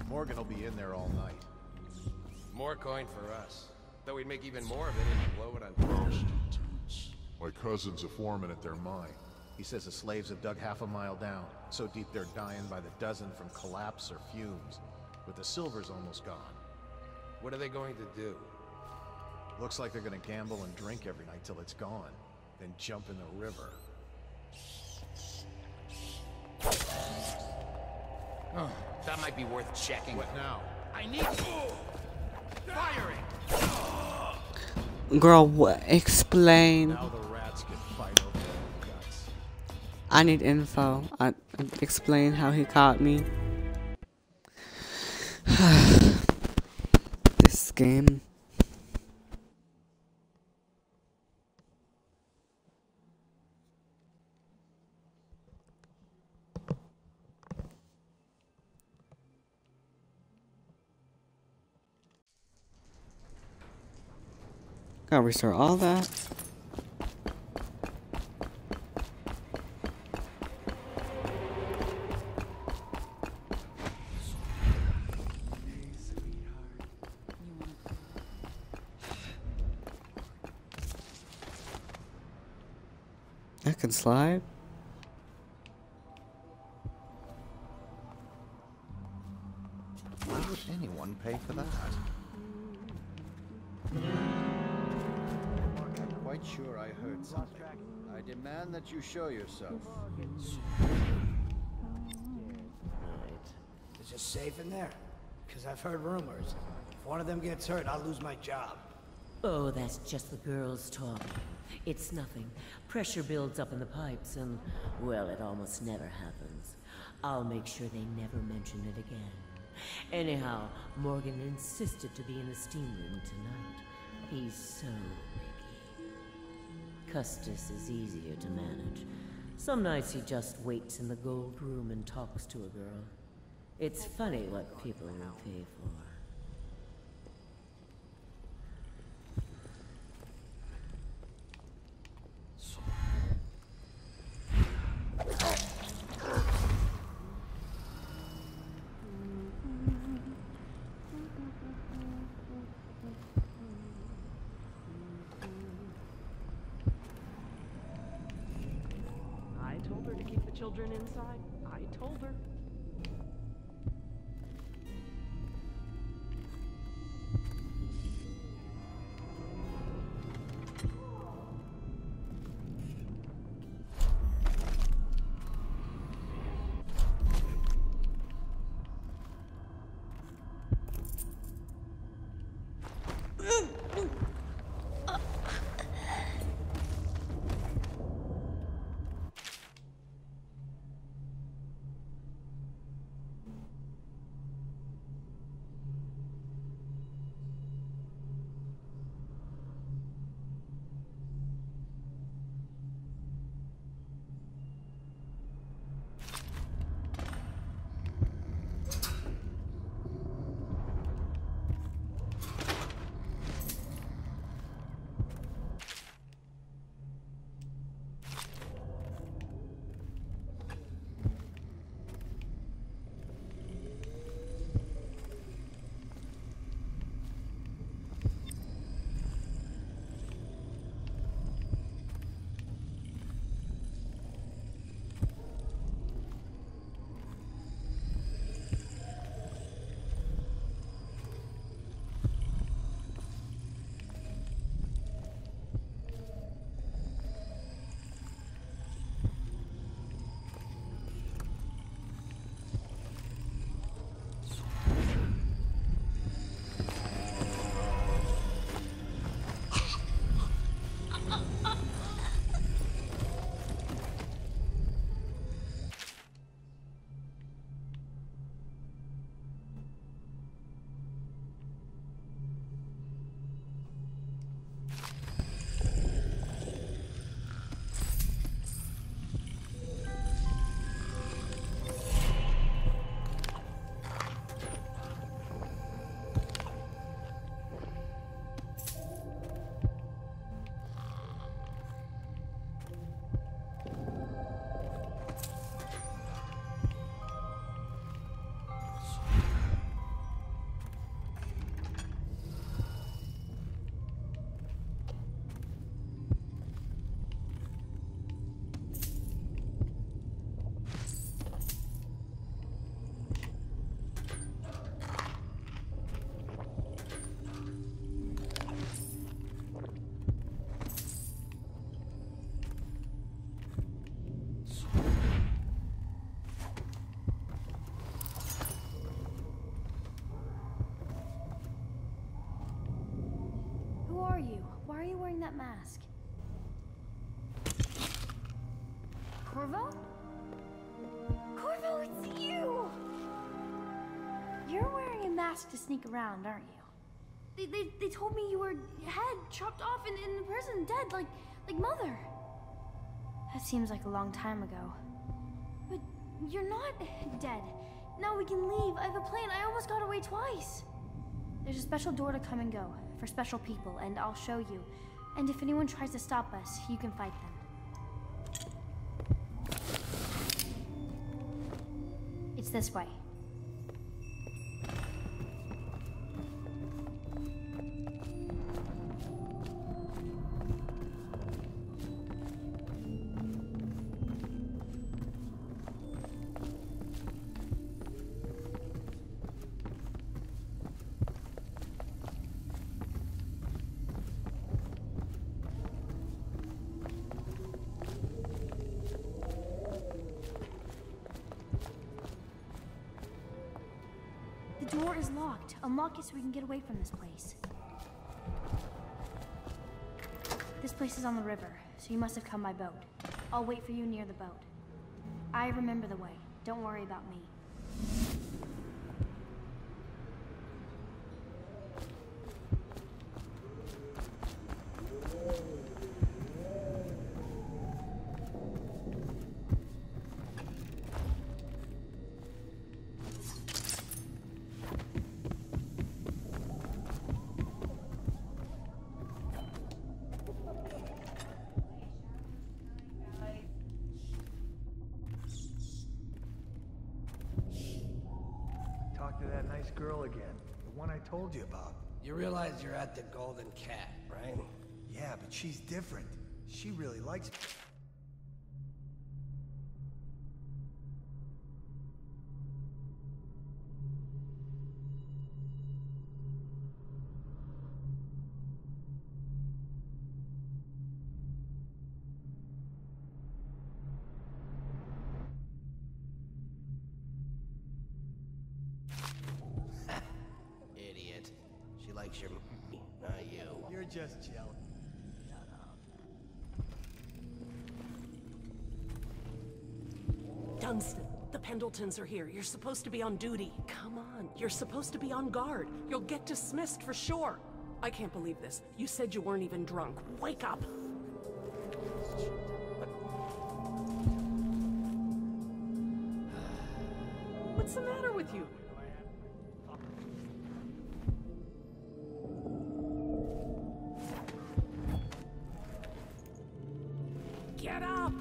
Morgan will be in there all night. More coin for us. Though we'd make even more of it if you blow it on Prostitutes. My cousin's a foreman at their mine. He says the slaves have dug half a mile down, so deep they're dying by the dozen from collapse or fumes. But the silver's almost gone. What are they going to do? Looks like they're gonna gamble and drink every night till it's gone, then jump in the river. Oh, that might be worth checking. What now? I need firing. Girl, explain. Now the rats can fight over their guts. I need info. Explain how he caught me. This game. Gotta restore all that. I can slide. Why would anyone pay for that? I'm quite sure I heard something. I demand that you show yourself. safe in there? Because I've heard rumors. If one of them gets hurt, I'll lose my job. Oh, that's just the girls talking. It's nothing. Pressure builds up in the pipes and, well, it almost never happens. I'll make sure they never mention it again. Anyhow, Morgan insisted to be in the steam room tonight. He's so picky. Custis is easier to manage. Some nights he just waits in the gold room and talks to a girl. It's funny what people will pay for. I told her to keep the children inside. I told her. Why are you wearing that mask? Corvo? Corvo, it's you! You're wearing a mask to sneak around, aren't you? They told me you were head chopped off in the prison, dead, like Mother. That seems like a long time ago. But you're not dead. Now we can leave. I have a plan. I almost got away twice. There's a special door to come and go for special people, and I'll show you. And if anyone tries to stop us, you can fight them. It's this way. The door is locked. Unlock it so we can get away from this place. This place is on the river, so you must have come by boat. I'll wait for you near the boat. I remember the way. Don't worry about me. Talk to that nice girl again. The one I told you about. You realize you're at the Golden Cat, right? Yeah, but she's different. She really likes me. Idiot. She likes your not you. You're just jealous. Dunstan, the Pendletons are here. You're supposed to be on duty. Come on, you're supposed to be on guard. You'll get dismissed for sure. I can't believe this. You said you weren't even drunk. Wake up! What's the matter with you? Get up!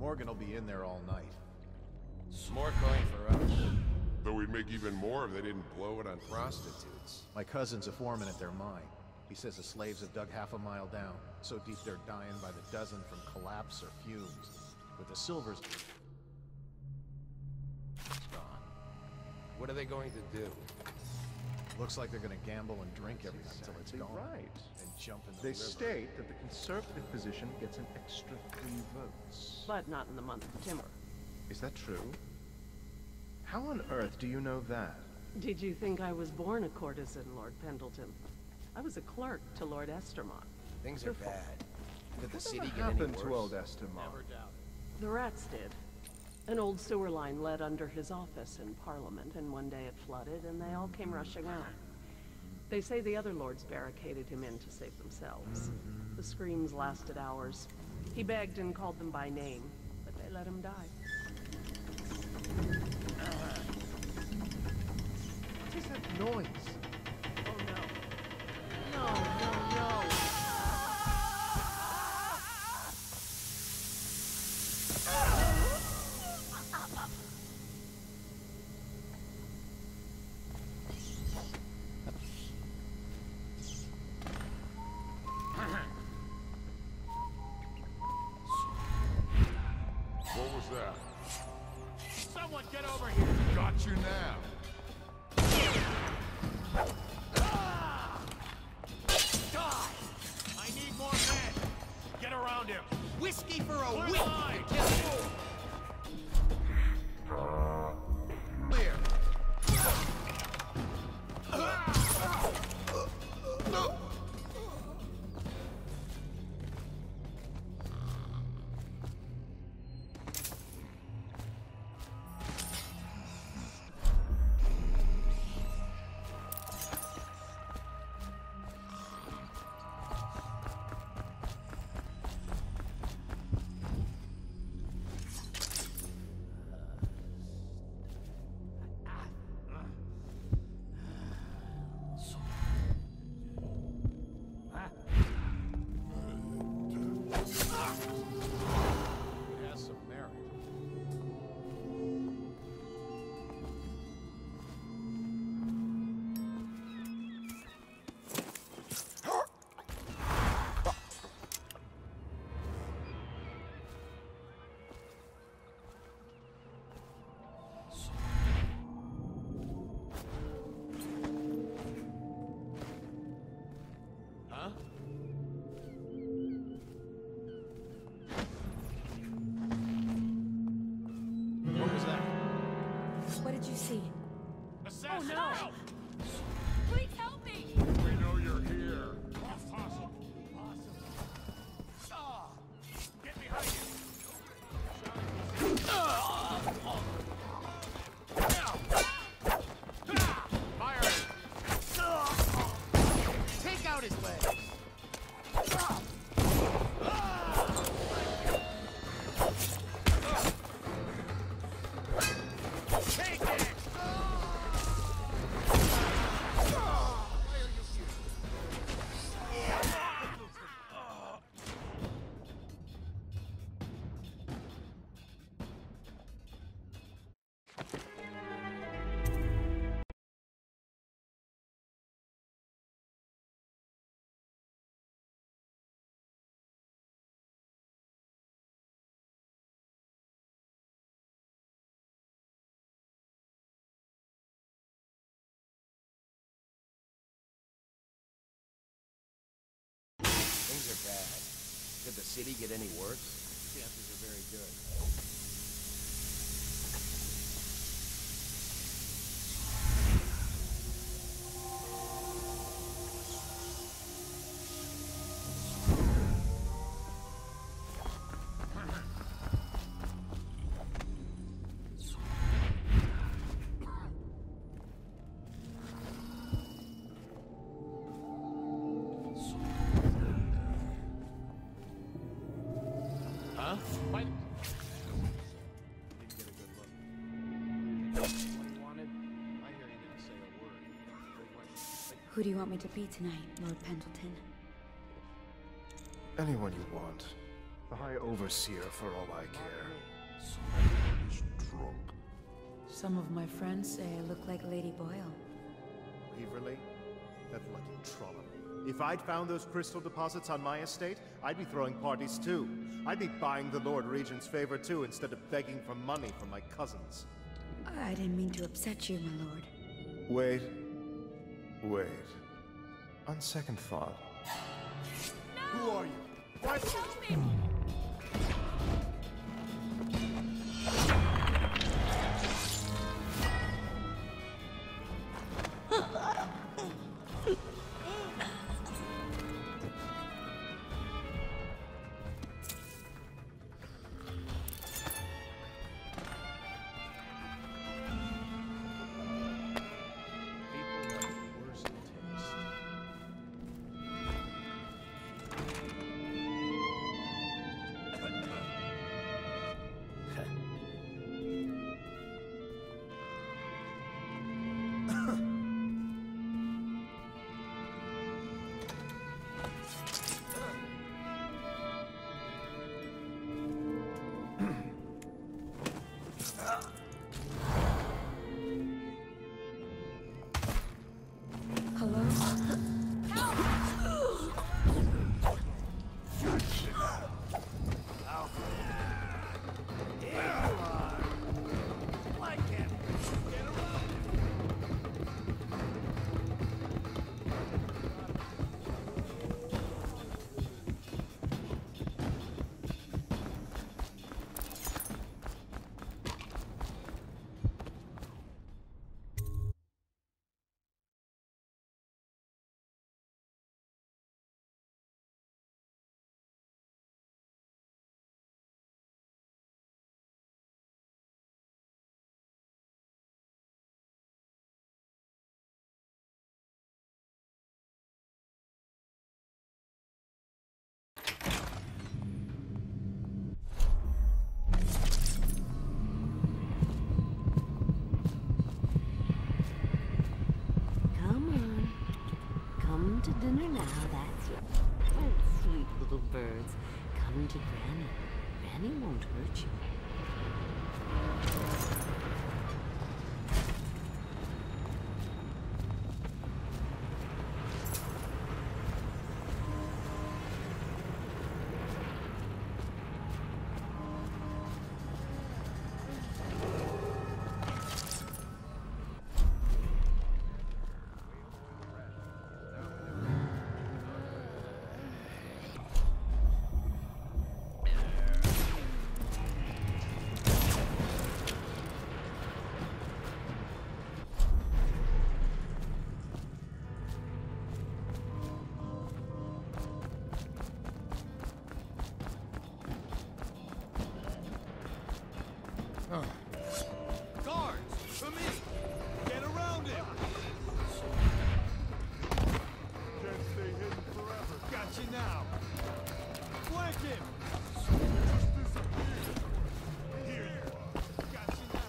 Morgan will be in there all night. More coin for us. Though we'd make even more if they didn't blow it on prostitutes. My cousin's a foreman at their mine. He says the slaves have dug half a mile down, so deep they're dying by the dozen from collapse or fumes. With the silver's gone. What are they going to do? Looks like they're gonna gamble and drink every night till it's gone. Right. And jump in the They river. state that the conservative position gets an extra 3 votes. But not in the month of timber. Is that true? How on earth do you know that? Did you think I was born a courtesan, Lord Pendleton? I was a clerk to Lord Estermont. Things are bad. Did the city What get any happened worse? to old Estermont? Never doubt it. The rats did. An old sewer line led under his office in Parliament, and one day it flooded, and they all came rushing out. They say the other lords barricaded him in to save themselves. The screams lasted hours. He begged and called them by name, but they let him die. What is that noise? Oh no. No, no, no. What was that? Someone get over here! Got you now. Die! I need more men! Get around him! Whiskey for a Clear week! line. Clear. Huh? What was that? What did you see? Assassin! Oh, no. Help! Please help me! We know you're here. Impossible. Get behind you! Fire! Take out his legs! Take it! Things are bad. Could the city get any worse? Chances are very good. Huh? Why? Didn't get a good look. What he wanted? I hear he didn't say a word. Who do you want me to be tonight, Lord Pendleton? Anyone you want. The High Overseer for all I care. He's drunk. Some of my friends say I look like Lady Boyle. Waverly? That lucky trollop. If I'd found those crystal deposits on my estate, I'd be throwing parties too. I'd be buying the Lord Regent's favor too, instead of begging for money from my cousins. I didn't mean to upset you, my lord. Wait. Wait. On second thought. Who are you? What? Help me! People have the worst taste. to dinner now, that's right. Oh, sweet little birds. Come to Granny. Granny won't hurt you. now. Flank him! Here you are. Got you now.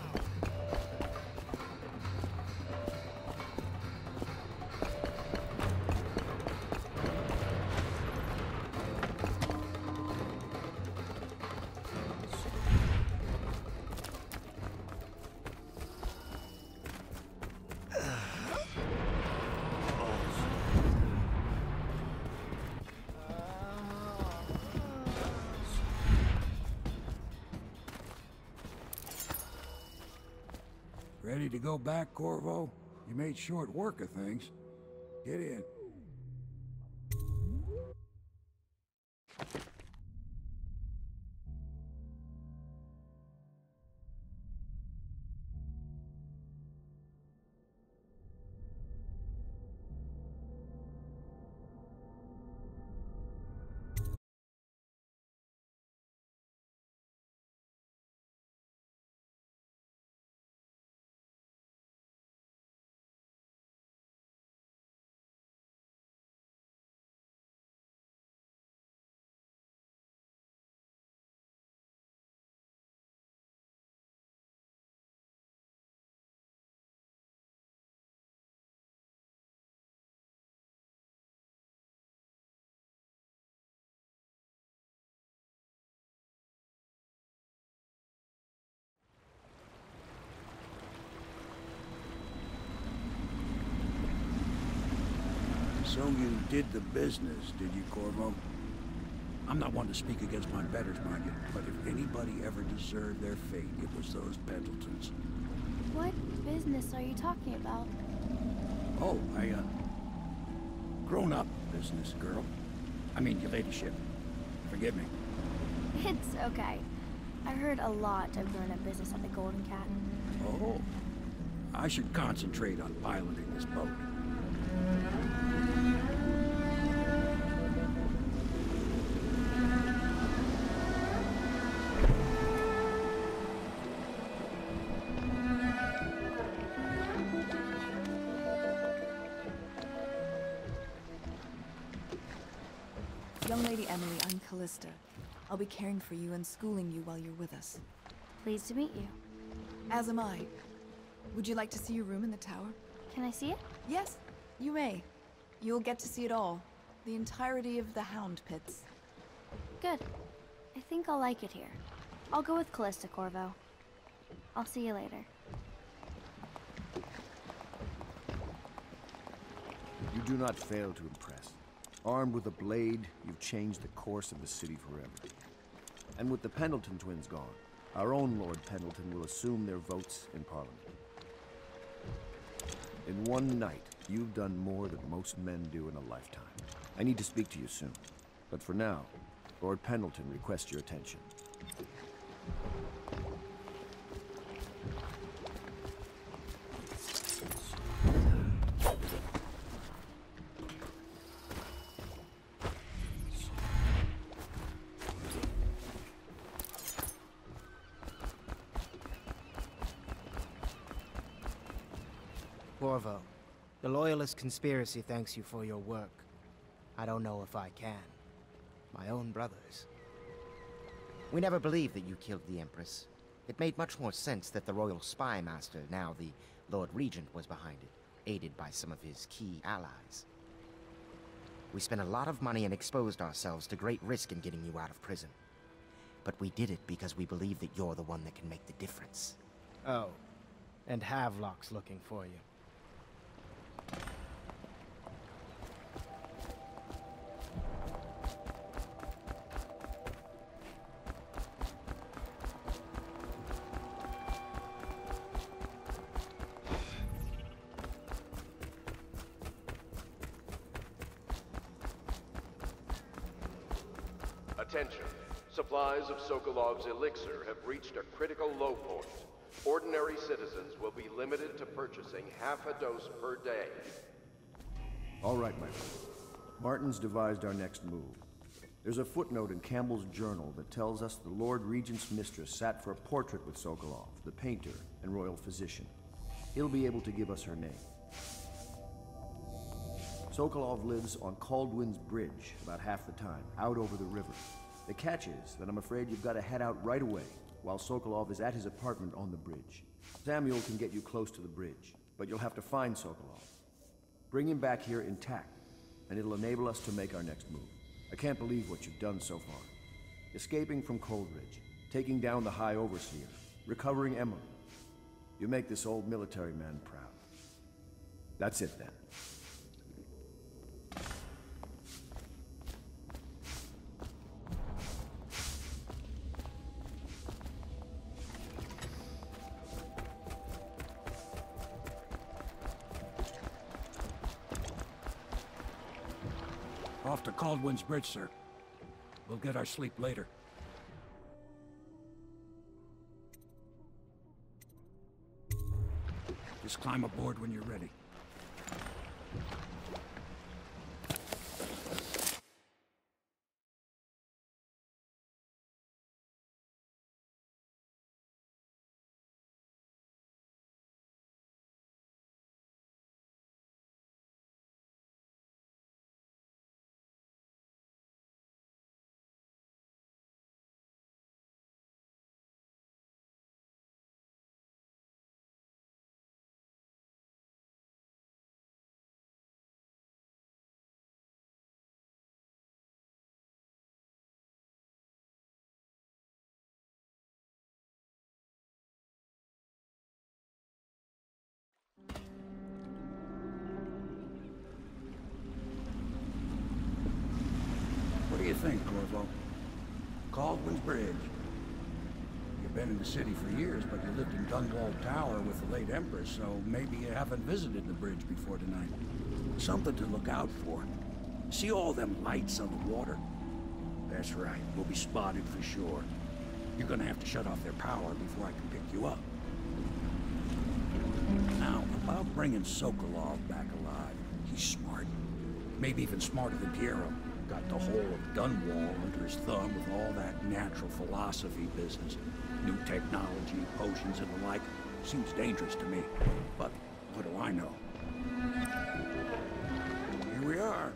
Ready to go back, Corvo? You made short work of things. Get in. So you did the business, did you, Corvo? I'm not one to speak against my betters, mind you, but if anybody ever deserved their fate, it was those Pendletons. What business are you talking about? Oh, grown-up business, girl. I mean, your ladyship. Forgive me. It's okay. I heard a lot of grown-up business at the Golden Cat. Oh. I should concentrate on piloting this boat. Young Lady Emily, I'm Callista. I'll be caring for you and schooling you while you're with us. Pleased to meet you. As am I. Would you like to see your room in the tower? Can I see it? Yes, you may. You'll get to see it all. The entirety of the Hound Pits. Good. I think I'll like it here. I'll go with Callista, Corvo. I'll see you later. You do not fail to impress. Armed with a blade, you've changed the course of the city forever. And with the Pendleton twins gone, our own Lord Pendleton will assume their votes in Parliament. In one night, you've done more than most men do in a lifetime. I need to speak to you soon. But for now, Lord Pendleton requests your attention. Corvo, the Loyalist conspiracy thanks you for your work. I don't know if I can. My own brothers. We never believed that you killed the Empress. It made much more sense that the Royal Spy Master, now the Lord Regent, was behind it, aided by some of his key allies. We spent a lot of money and exposed ourselves to great risk in getting you out of prison. But we did it because we believe that you're the one that can make the difference. Oh, and Havelock's looking for you. Attention. Supplies of Sokolov's elixir have reached a critical low point. Ordinary citizens will be limited to purchasing half a dose per day. All right, my friend. Martin's devised our next move. There's a footnote in Campbell's journal that tells us the Lord Regent's mistress sat for a portrait with Sokolov, the painter and royal physician. He'll be able to give us her name. Sokolov lives on Caldwin's Bridge about half the time, out over the river. The catch is that I'm afraid you've got to head out right away, while Sokolov is at his apartment on the bridge. Samuel can get you close to the bridge, but you'll have to find Sokolov. Bring him back here intact, and it'll enable us to make our next move. I can't believe what you've done so far. Escaping from Coldridge, taking down the High Overseer, recovering Emily. You make this old military man proud. That's it then. Off to Caldwin's Bridge, sir. We'll get our sleep later. Just climb aboard when you're ready. What do you think, Corvo? Caldwin's Bridge. You've been in the city for years, but you lived in Dunwall Tower with the late Empress, so maybe you haven't visited the bridge before tonight. Something to look out for. See all them lights on the water? That's right, we'll be spotted for sure. You're gonna have to shut off their power before I can pick you up. Now, about bringing Sokolov back alive. He's smart. Maybe even smarter than Piero. Got the whole of Dunwall under his thumb with all that natural philosophy business. New technology, potions and the like. Seems dangerous to me. But what do I know? Here we are.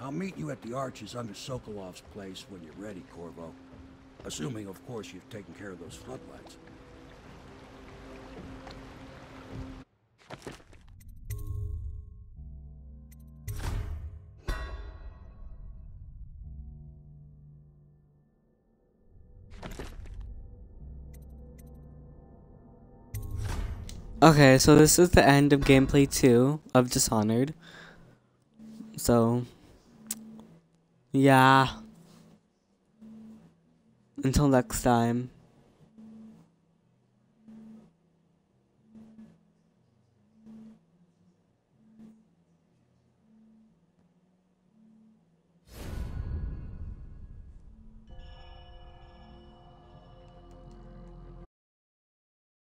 I'll meet you at the arches under Sokolov's place when you're ready, Corvo. Assuming, of course, you've taken care of those floodlights. Okay, so this is the end of gameplay 2 of Dishonored. So, yeah. Until next time.